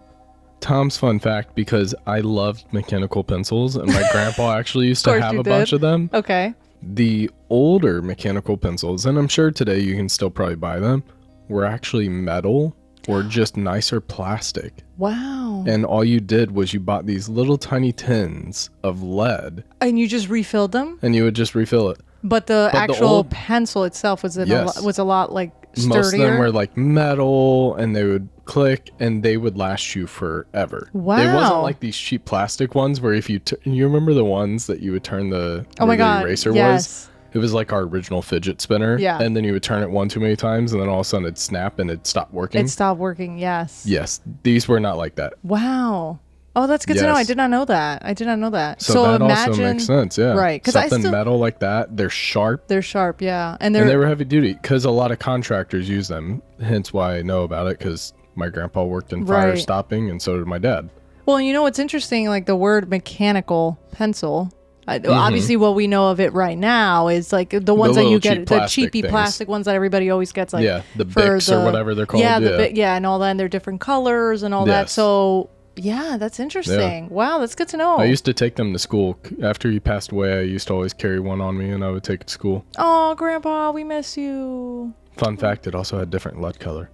Tom's fun fact, because I loved mechanical pencils and my grandpa actually used to have a bunch of them. Okay. The older mechanical pencils, and I'm sure today you can still probably buy them, were actually metal or just nicer plastic. Wow. And all you did was you bought these little tiny tins of lead. And you just refilled them? And you would just refill it. But the actual pencil itself was a lot like sturdier? Most of them were like metal, and they would click, and they would last you forever. Wow. It wasn't like these cheap plastic ones where if you remember the ones that you would turn the eraser was? It was like our original fidget spinner. Yeah. And then you would turn it one too many times, and then all of a sudden it'd snap and it'd stop working. It stopped working, yes. Yes. These were not like that. Wow. Oh, that's good to know. I did not know that. So that also makes sense, yeah. Right. Something metal like that, they're sharp. They're sharp, yeah. And they were heavy duty because a lot of contractors use them. Hence why I know about it, because my grandpa worked in fire stopping, and so did my dad. Well, you know what's interesting? Like the word mechanical pencil. Obviously, what we know of it right now is like the ones that you get, the cheapy plastic ones that everybody always gets. Like the Bics or whatever they're called. Yeah, and all that, and they're different colors and all that. So yeah, that's interesting. Yeah. Wow, that's good to know. I used to take them to school. After he passed away, I used to always carry one on me, and I would take it to school. Oh, Grandpa, we miss you. Fun fact, it also had different lead color.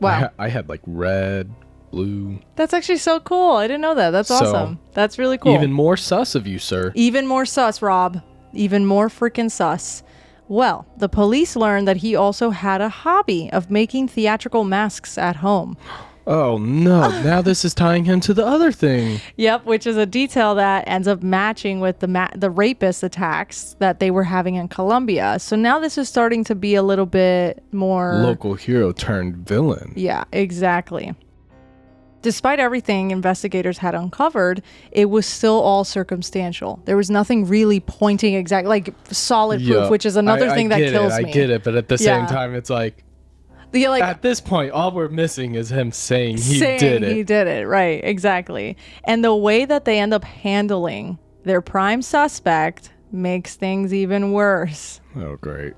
Wow. I had like red, blue. That's actually so cool. I didn't know that. That's awesome. That's really cool. Even more sus of you, sir. Even more sus, Rob. Even more freaking sus. Well, the police learned that he also had a hobby of making theatrical masks at home. Oh, no. Now this is tying him to the other thing. Yep, which is a detail that ends up matching with the rapist attacks that they were having in Colombia. So now this is starting to be a little bit more... local hero turned villain. Yeah, exactly. Despite everything investigators had uncovered, it was still all circumstantial. There was nothing really pointing exactly, like solid proof, which is another thing that kills me. I get it, but at the same time, it's like... like, at this point, all we're missing is him saying he did it. He did it, right, exactly. And the way that they end up handling their prime suspect makes things even worse. Oh, great.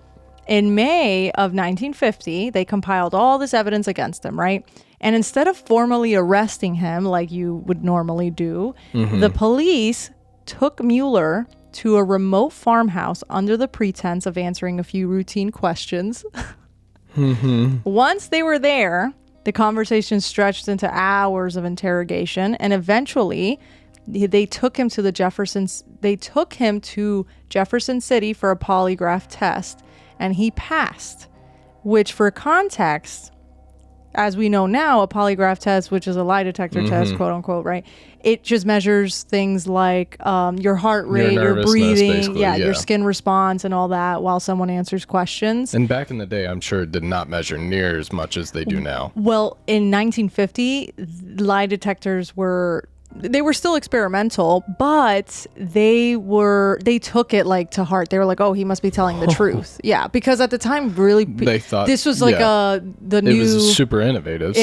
In May of 1950, they compiled all this evidence against him, right? And instead of formally arresting him like you would normally do, the police took Mueller to a remote farmhouse under the pretense of answering a few routine questions. Once they were there, the conversation stretched into hours of interrogation, and eventually they took him to Jefferson City for a polygraph test, and he passed, which for context, as we know now, a polygraph test, which is a lie detector test, quote unquote, right? It just measures things like your heart rate, your breathing, your skin response and all that while someone answers questions. And back in the day, I'm sure it did not measure near as much as they do now. Well, in 1950, lie detectors were still experimental, but they took it like to heart. They were like, oh, he must be telling the truth. Yeah, because at the time, really, they thought this was like the new... It was super innovative.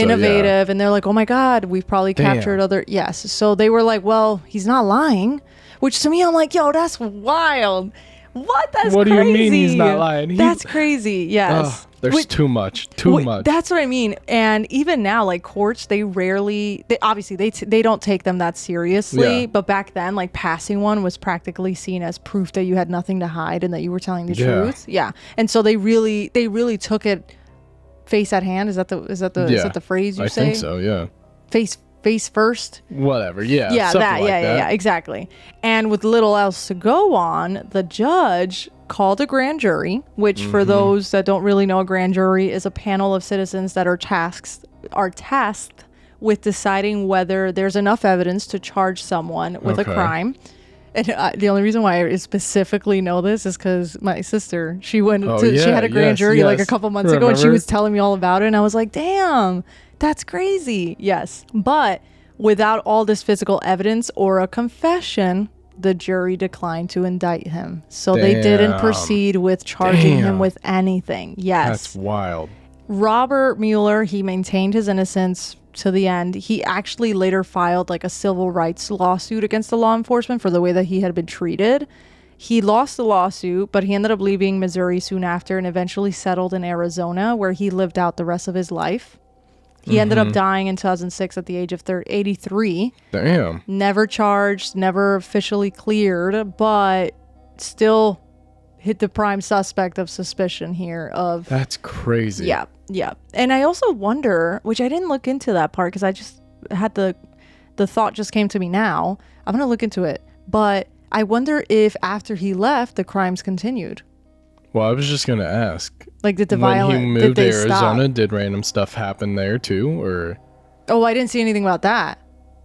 And they're like, oh my God, we've probably captured other... Yes. So they were like, well, he's not lying. Which to me, I'm like, yo, that's wild. What? That's crazy. What do you mean he's not lying? That's crazy. Yes. There's too much. That's what I mean. And even now, like courts, they obviously they don't take them that seriously. Yeah. But back then, like passing one was practically seen as proof that you had nothing to hide and that you were telling the truth. Yeah. And so they really took it face at hand. Is that the phrase you say? I think so. Yeah. Face first. Whatever. Yeah. Yeah. Yeah. Exactly. And with little else to go on, the judge called a grand jury, which for those that don't really know, a grand jury is a panel of citizens that are tasked with deciding whether there's enough evidence to charge someone with a crime. And the only reason why I specifically know this is because my sister, she had a grand jury like a couple months ago, and she was telling me all about it, and I was like, damn, that's crazy. Yes. But without all this physical evidence or a confession, the jury declined to indict him. So they didn't proceed with charging him with anything. Yes. That's wild. Robert Mueller, he maintained his innocence to the end. He actually later filed like a civil rights lawsuit against the law enforcement for the way that he had been treated. He lost the lawsuit, but he ended up leaving Missouri soon after and eventually settled in Arizona, where he lived out the rest of his life. He ended up dying in 2006 at the age of 83. Damn. Never charged, never officially cleared, but still hit the prime suspect of suspicion here of... That's crazy. Yeah. And I also wonder, which I didn't look into that part because I just had the thought just came to me now. I'm going to look into it. But I wonder if after he left, the crimes continued. Well, I was just going to ask. Like, did when he moved to Arizona, did random stuff happen there too, or? Oh, I didn't see anything about that.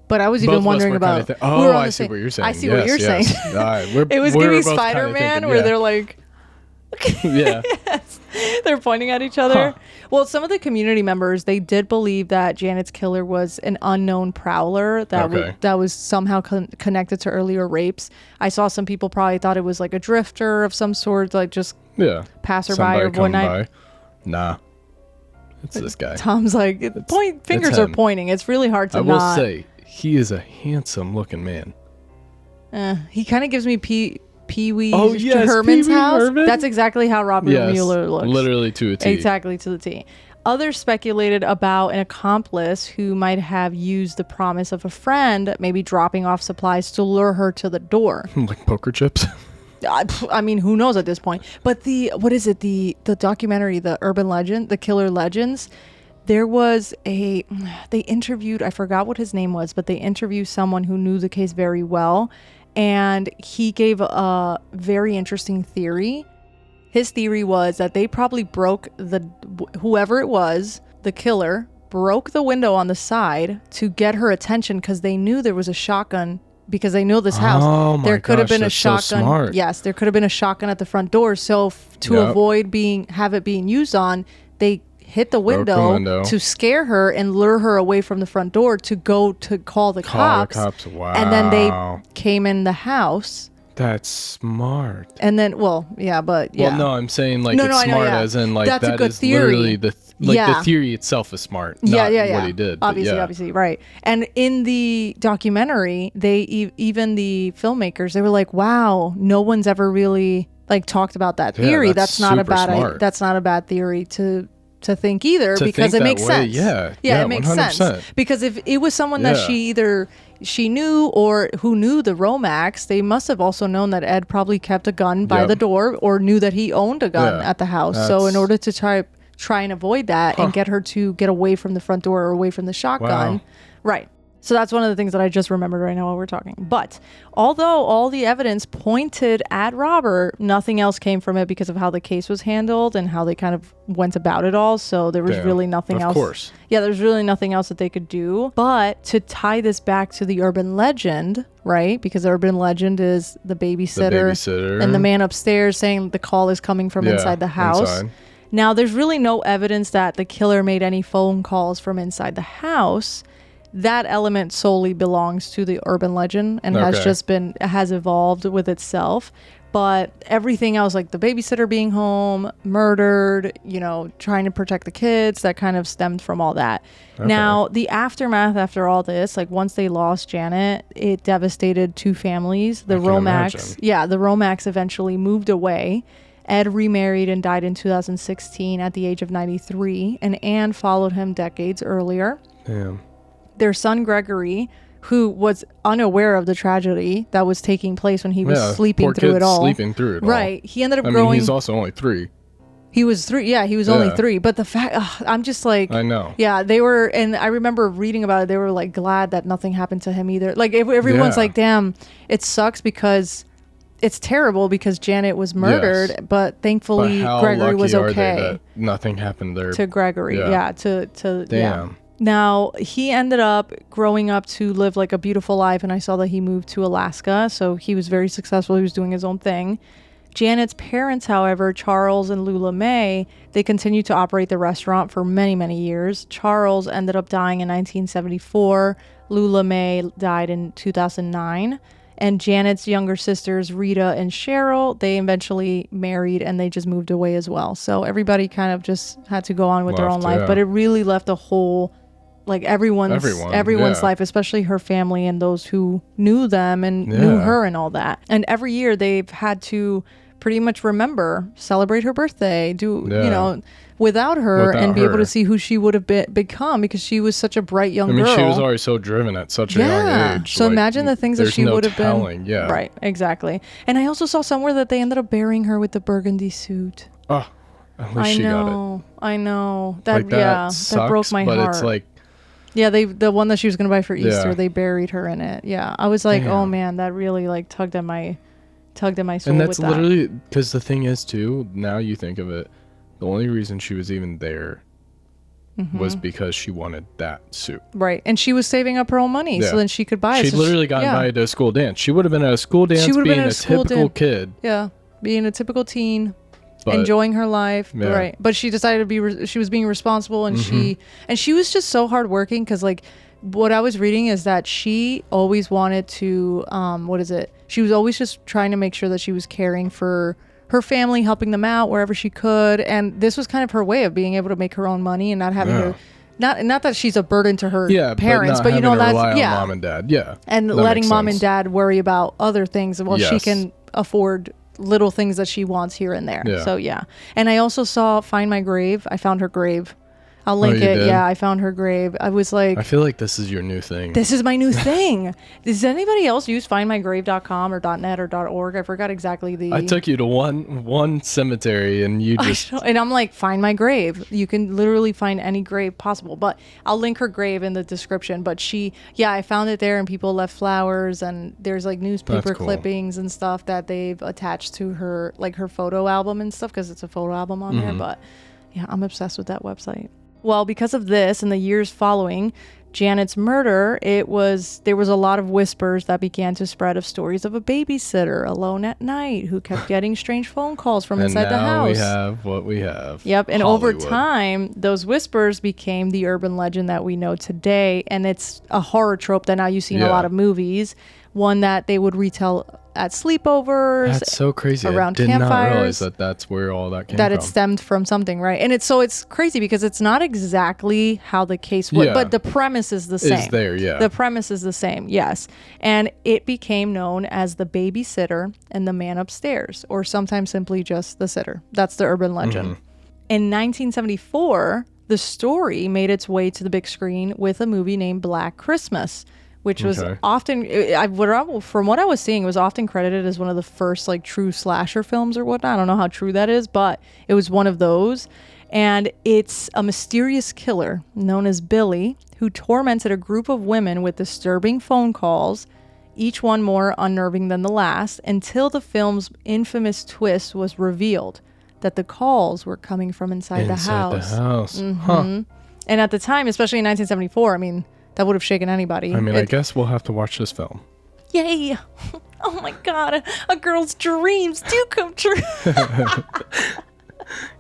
But I was even wondering about. I see what you're saying. I see what you're saying. All right, it was giving Spider-Man, where they're like. Yeah. Yes. They're pointing at each other. Huh. Well, some of the community members, they did believe that Janett's killer was an unknown prowler that was somehow connected to earlier rapes. I saw some people probably thought it was like a drifter of some sort, like just passerby or whatnot. Nah, it's this guy. Tom's like, fingers are pointing. It's really hard to I will say, he is a handsome looking man. He kind of gives me Pee-wee Herman's house. Herman? That's exactly how Robert Mueller looks. Literally to a T. Exactly to the T. Others speculated about an accomplice who might have used the promise of a friend, maybe dropping off supplies to lure her to the door. Like poker chips? I mean, who knows at this point? But the documentary, the urban legend, the killer legends, There was they interviewed, I forgot what his name was, but they interviewed someone who knew the case very well. And he gave a very interesting theory. His theory was that they probably broke whoever it was, the killer, broke the window on the side to get her attention because they knew there was a shotgun. Because they know this house, there could have been a shotgun. So smart. Yes, there could have been a shotgun at the front door. So to avoid have it being used on, they hit the window to scare her and lure her away from the front door to go to call the cops. Wow. And then they came in the house. That's smart. And then, well, no, I'm saying like it's smart as in like that's that is theory. Literally the theory itself is smart. Not what he did. Obviously, right. And in the documentary, even the filmmakers, they were like, "Wow, no one's ever really like talked about that theory. Yeah, that's not a bad. That's not a bad theory to think either because it makes sense. Yeah, it makes 100%. Sense because if it was someone that she knew or who knew the Romax, they must have also known that Ed probably kept a gun by the door or knew that he owned a gun at the house. So in order to try and avoid that and get her to get away from the front door or away from the shotgun, right? So that's one of the things that I just remembered right now while we're talking. But although all the evidence pointed at Robert, nothing else came from it because of how the case was handled and how they kind of went about it all. So there was really nothing else. Of course. Yeah, there's really nothing else that they could do. But to tie this back to the urban legend, right? Because the urban legend is the babysitter and the man upstairs saying the call is coming from inside the house. Inside. Now, there's really no evidence that the killer made any phone calls from inside the house. That element solely belongs to the urban legend and has evolved with itself. But everything else, like the babysitter being home, murdered, trying to protect the kids, that kind of stemmed from all that. Okay. Now, the aftermath after all this, like once they lost Janett, it devastated two families. The Romax eventually moved away. Ed remarried and died in 2016 at the age of 93, and Anne followed him decades earlier. Damn. Their son Gregory, who was unaware of the tragedy that was taking place when he was sleeping through it all. Right. He ended up growing. He's also only 3. He was 3. Yeah, he was only 3. But the fact, I'm just like, I know. Yeah, they were, and I remember reading about it. They were like glad that nothing happened to him either. Like everyone's like, damn, it sucks because it's terrible because Janett was murdered, but thankfully Gregory was okay. That nothing happened there to Gregory. Damn. Yeah. Now, he ended up growing up to live like a beautiful life, and I saw that he moved to Alaska, so he was very successful. He was doing his own thing. Janett's parents, however, Charles and Lula May, they continued to operate the restaurant for many, many years. Charles ended up dying in 1974. Lula May died in 2009. And Janett's younger sisters, Rita and Cheryl, they eventually married and they just moved away as well. So everybody kind of just had to go on with their own life, but it really left a hole. Like everyone's life, especially her family and those who knew them and knew her and all that. And every year they've had to pretty much celebrate her birthday, without her and be able to see who she would have become because she was such a bright young girl. She was already so driven at such a young age. So imagine the things that she would have been. Yeah. Right, exactly. And I also saw somewhere that they ended up burying her with the burgundy suit. Oh, at least she got it. I know. That sucks, that broke my heart. But it's like, yeah, the one that she was going to buy for Easter, they buried her in it. Yeah. I was like, oh man, that really like tugged at my soul. And that's literally, because the thing is too, now you think of it, the only reason she was even there was because she wanted that suit. Right. And she was saving up her own money so then she could buy it. She literally got invited to a school dance. She would have been at a school dance being a typical kid. Yeah. Being a typical teen. Enjoying her life, right? But she decided to she was being responsible, and she was just so hardworking because, like, what I was reading is that she always wanted to, She was always just trying to make sure that she was caring for her family, helping them out wherever she could, and this was kind of her way of being able to make her own money and not having to. Not that she's a burden to her parents, but that's on mom and dad, and letting mom and dad worry about other things while she can afford little things that she wants here and there. So and I also saw Find My Grave. I found her grave I'll link it. Did? Yeah, I found her grave. I was like... I feel like this is your new thing. This is my new thing. Does anybody else use findmygrave.com or .net or .org? I forgot exactly the... I took you to one cemetery and you just... And I'm like, find my grave. You can literally find any grave possible. But I'll link her grave in the description. But I found it there and people left flowers and there's like newspaper clippings and stuff that they've attached to her, like her photo album and stuff because it's a photo album on there. But yeah, I'm obsessed with that website. Well, because of this and the years following Janett's murder, there was a lot of whispers that began to spread of stories of a babysitter alone at night who kept getting strange phone calls from inside the house. And now we have what we have. Yep, and Hollywood. Over time, those whispers became the urban legend that we know today, and it's a horror trope that now you see in a lot of movies, one that they would retell at sleepovers. That's so crazy. Around campfires. I did not realize that that's where all that came from. That it stemmed from something, right? And it's crazy because it's not exactly how the case was, but the premise is the same. Is there, yeah. The premise is the same, yes. And it became known as the babysitter and the man upstairs, or sometimes simply just the sitter. That's the urban legend. In 1974, the story made its way to the big screen with a movie named Black Christmas, which was often, from what I was seeing, it was often credited as one of the first like true slasher films or whatnot. I don't know how true that is, but it was one of those. And it's a mysterious killer known as Billy who tormented a group of women with disturbing phone calls, each one more unnerving than the last, until the film's infamous twist was revealed that the calls were coming from inside the house. And at the time, especially in 1974, I mean, that would have shaken anybody. I mean, I guess we'll have to watch this film. Yay! Oh my God, a girl's dreams do come true.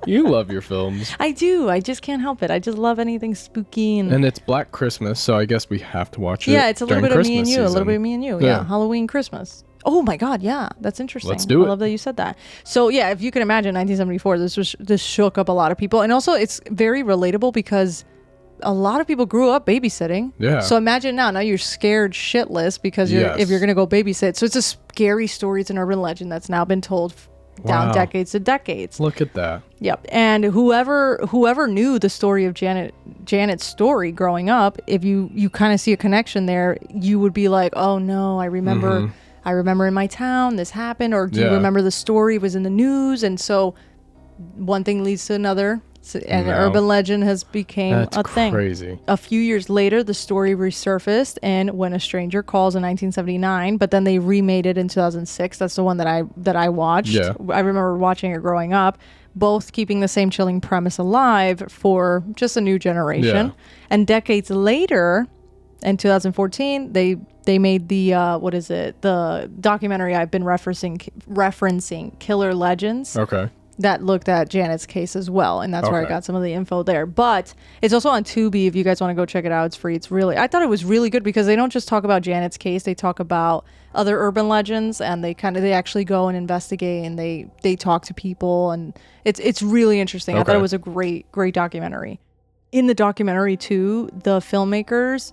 You love your films. I do. I just can't help it. I just love anything spooky. And it's Black Christmas, so I guess we have to watch it. Yeah, it's a little bit of me and you. Season. A little bit of me and you. Yeah, Halloween, Christmas. Oh my God, yeah, that's interesting. Let's do it. I love that you said that. So yeah, if you can imagine 1974, this shook up a lot of people. And also it's very relatable because a lot of people grew up babysitting. Yeah. So imagine now you're scared shitless because if you're going to go babysit. So it's a scary story. It's an urban legend that's now been told down decades to decades. Look at that. Yep. And whoever knew the story of Janett's story growing up, if you kind of see a connection there, you would be like, oh no, I remember in my town this happened, or do you remember the story was in the news? And so one thing leads to another. And an urban legend has become a thing. Crazy. A few years later, the story resurfaced in When a Stranger Calls in 1979, but then they remade it in 2006. That's the one that I watched. Yeah. I remember watching it growing up, both keeping the same chilling premise alive for just a new generation. Yeah. And decades later, in 2014, they made the the documentary I've been referencing, Killer Legends. Okay. That looked at Janett's case as well, and that's where I got some of the info there. But it's also on Tubi if you guys want to go check it out. It's free. I thought it was really good because they don't just talk about Janett's case. They talk about other urban legends, and they actually go and investigate, and they talk to people, and it's really interesting. I thought it was a great documentary. In the documentary too, the filmmakers,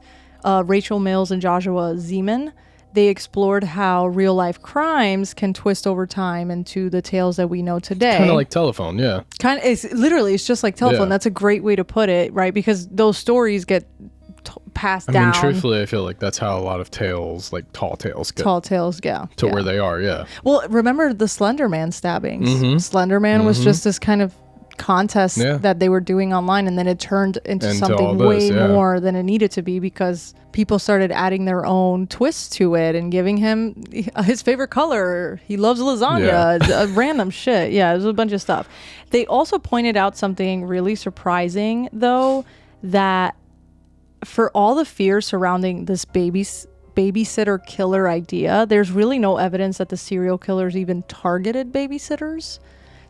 Rachel Mills and Joshua Zeman, they explored how real life crimes can twist over time into the tales that we know today. Kind of like Telephone, yeah. It's just like Telephone. Yeah. That's a great way to put it, right? Because those stories get passed down. I mean, truthfully, I feel like that's how a lot of tales, like tall tales, get to where they are, yeah. Well, remember the Slender Man stabbings? Slender Man was just this kind of contest that they were doing online, and then it turned into something way more than it needed to be because people started adding their own twists to it and giving him his favorite color. He loves lasagna. Random shit. Yeah, there's a bunch of stuff. They also pointed out something really surprising, though, that for all the fear surrounding this babysitter killer idea, there's really no evidence that the serial killers even targeted babysitters.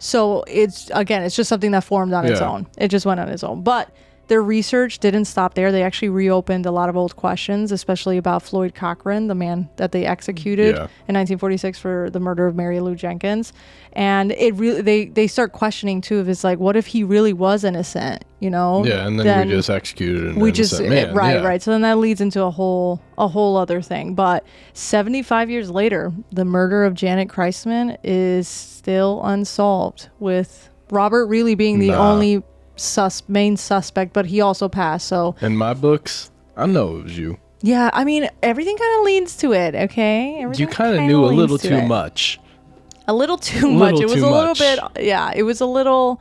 So it's just something that formed on its own. It just went on its own. But their research didn't stop there. They actually reopened a lot of old questions, especially about Floyd Cochran, the man that they executed in 1946 for the murder of Mary Lou Jenkins. And it really, they start questioning too, if it's like, what if he really was innocent, you know? Yeah, and then we just executed an innocent man. Right. So then that leads into a whole other thing. But 75 years later, the murder of Janett Christman is still unsolved, with Robert really being the only main suspect, but he also passed. So in my books, I know it was you. Yeah, I mean, everything kind of leads to it, okay? You kind of knew a little too much. A little too much. It was a little bit, yeah, it was a little,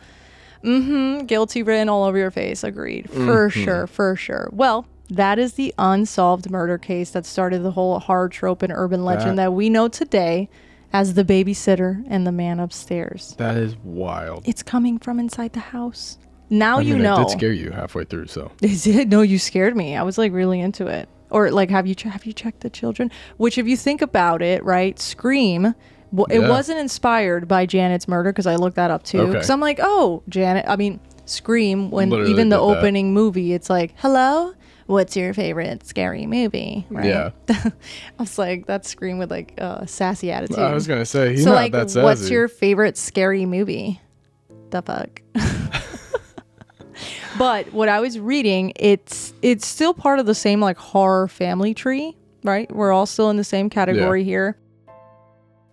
guilty written all over your face. Agreed. For sure. Well, that is the unsolved murder case that started the whole horror trope and urban legend that we know today as the babysitter and the man upstairs. That is wild. It's coming from inside the house. Now you know. It did scare you halfway through, so. Is it? No, you scared me. I was like really into it. Or like, have you checked the children? Which, if you think about it, right? Scream. It wasn't inspired by Janett's murder, because I looked that up too. Because I'm like, oh, Scream. When literally even the opening movie, it's like, hello, what's your favorite scary movie? Right? Yeah. I was like, that's Scream with like a sassy attitude. I was gonna say, he's not that sassy. What's your favorite scary movie? The fuck. But what I was reading, it's still part of the same like horror family tree, right? We're all still in the same category here.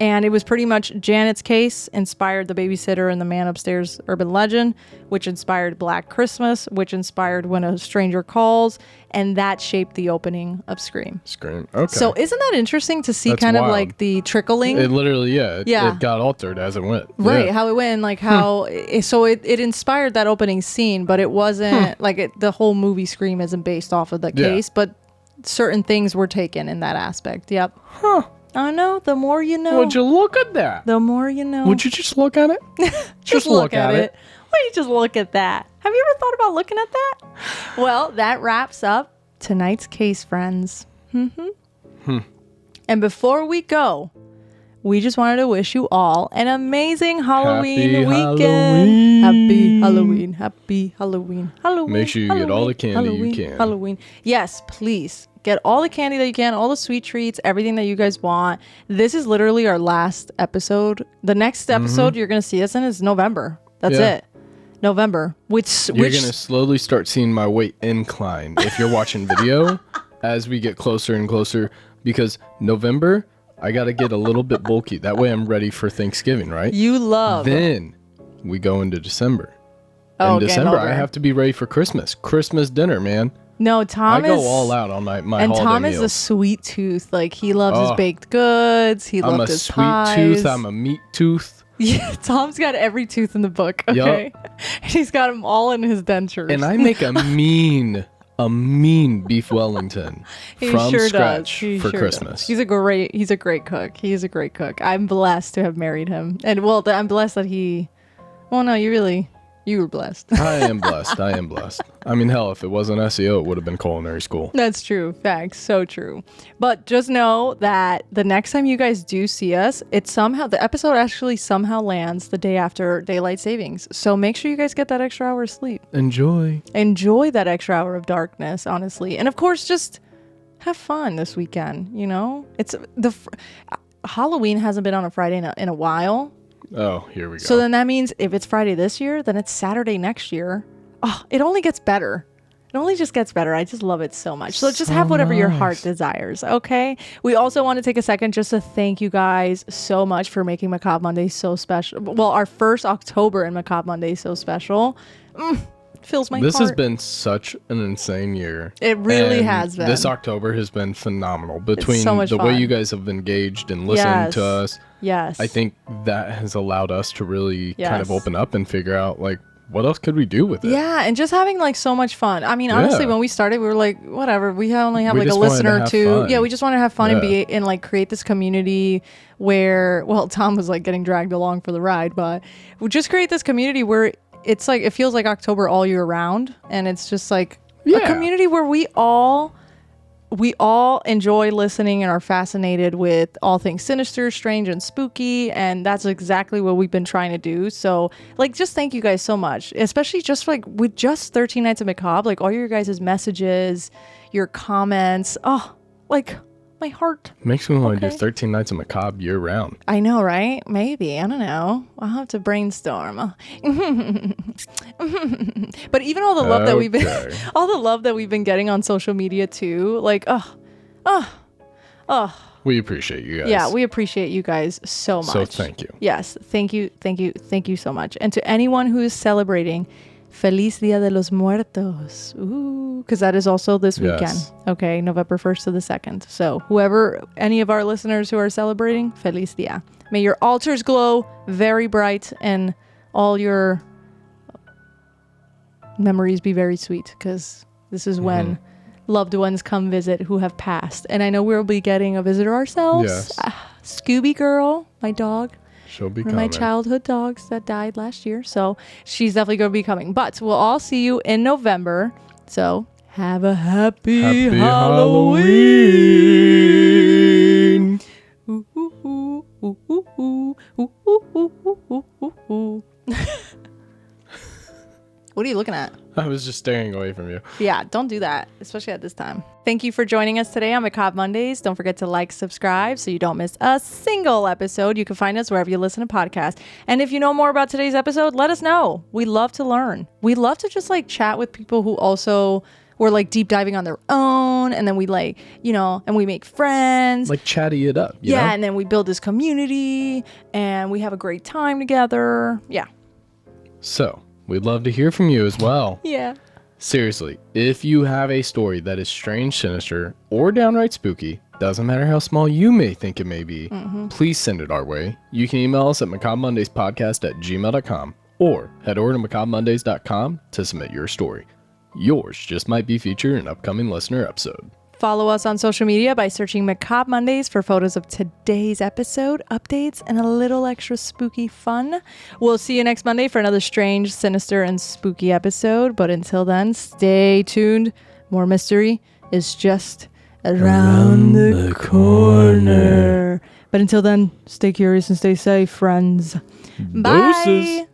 And it was pretty much Janett's case inspired the babysitter and the man upstairs urban legend, which inspired Black Christmas, which inspired When a Stranger Calls, and that shaped the opening of Scream. Okay. So isn't that interesting to see? That's kind wild. Of like the trickling? It literally, it got altered as it went. Right, how it went, like how, so it inspired that opening scene, but it wasn't, the whole movie Scream isn't based off of the case, but certain things were taken in that aspect. Yep. I know. The more you know. Would you look at that? The more you know. Would you just look at it? just look at it. Why don't you just look at that? Have you ever thought about looking at that? Well, that wraps up tonight's case, friends. And before we go, we just wanted to wish you all an amazing Halloween weekend. Happy Halloween. Happy Halloween. Halloween. Make sure you get all the candy you can. Halloween. Yes, please. Get all the candy that you can, all the sweet treats, everything that you guys want. This is literally our last episode. The next episode you're going to see us in is November. That's it. November. You're going to slowly start seeing my weight incline if you're watching video as we get closer and closer, because November, I got to get a little bit bulky. That way I'm ready for Thanksgiving, right? You love. Then we go into December. In December, I have to be ready for Christmas. Christmas dinner, man. No, Tom I go all out on my and holiday Tom meals. is a sweet tooth. Like, he loves his baked goods. He loves his pies. I'm a sweet tooth. I'm a meat tooth. Yeah, Tom's got every tooth in the book. Okay, he's got them all in his dentures. And I make a mean beef Wellington from scratch for Christmas. He's a great cook. He is a great cook. I'm blessed to have married him, and I'm blessed that he. Well, no, you were blessed. I am blessed. I mean, hell, if it wasn't SEO, it would have been culinary school. That's true. Facts. So true. But just know that the next time you guys do see us, the episode actually somehow lands the day after daylight savings. So make sure you guys get that extra hour of sleep. Enjoy that extra hour of darkness, honestly. And of course, just have fun this weekend. You know, it's Halloween hasn't been on a Friday in a while. Oh, here we go. So then that means if it's Friday this year, then it's Saturday next year. Oh, it only gets better. It only just gets better. I just love it so much. So just have whatever your heart desires, okay? We also want to take a second just to thank you guys so much for making Macabre Monday so special. Well, our first October in Macabre Monday so special. Fills my heart. This has been such an insane year. It really has been. This October has been phenomenal. Between the way you guys have engaged and listened to us. Yes. I think that has allowed us to really kind of open up and figure out, like, what else could we do with it? Yeah, and just having like so much fun. I mean, honestly, when we started, we were like, whatever. We only have like a listener or two. Fun. Yeah, we just want to have fun and be and like create this community where, well, Tom was like getting dragged along for the ride, but we just create this community where it's like, it feels like October all year round, and it's just like a community where we all enjoy listening and are fascinated with all things sinister, strange, and spooky, and that's exactly what we've been trying to do. So, like, just thank you guys so much, especially just like with just 13 Nights of Macabre, like all your guys' messages, your comments. Oh, like my heart. Makes me want to do 13 Nights of Macabre year round. I know, right? Maybe. I don't know. I'll have to brainstorm. But even all the love that we've been getting on social media too, like, we appreciate you guys. Yeah, we appreciate you guys so much. So thank you. Yes, thank you so much. And to anyone who is celebrating Feliz Dia de los Muertos. Ooh, because that is also this weekend. Yes. Okay, November 1st to the 2nd. So any of our listeners who are celebrating, Feliz Dia. May your altars glow very bright and all your memories be very sweet, because this is when loved ones come visit who have passed. And I know we'll be getting a visitor ourselves. Yes. Scooby Girl, my dog. She'll be One coming. of my childhood dogs that died last year. So she's definitely going to be coming. But we'll all see you in November. So have a happy Halloween. Ooh, ooh, ooh, ooh, ooh, ooh, ooh, ooh, ooh, ooh, ooh. What are you looking at? I was just staring away from you. Yeah, don't do that, especially at this time. Thank you for joining us today on Macabre Mondays. Don't forget to like, subscribe so you don't miss a single episode. You can find us wherever you listen to podcasts. And if you know more about today's episode, let us know. We love to learn. We love to just chat with people who also were deep diving on their own. And then we and we make friends. Chatty it up. Yeah, know? And then we build this community and we have a great time together. Yeah. So we'd love to hear from you as well. Yeah. Seriously, if you have a story that is strange, sinister, or downright spooky, doesn't matter how small you may think it may be, please send it our way. You can email us at macabremondayspodcast@gmail.com or head over to macabremondays.com to submit your story. Yours just might be featured in an upcoming listener episode. Follow us on social media by searching Macabre Mondays for photos of today's episode, updates, and a little extra spooky fun. We'll see you next Monday for another strange, sinister, and spooky episode. But until then, stay tuned. More mystery is just around the corner. But until then, stay curious and stay safe, friends. Bye. Doses.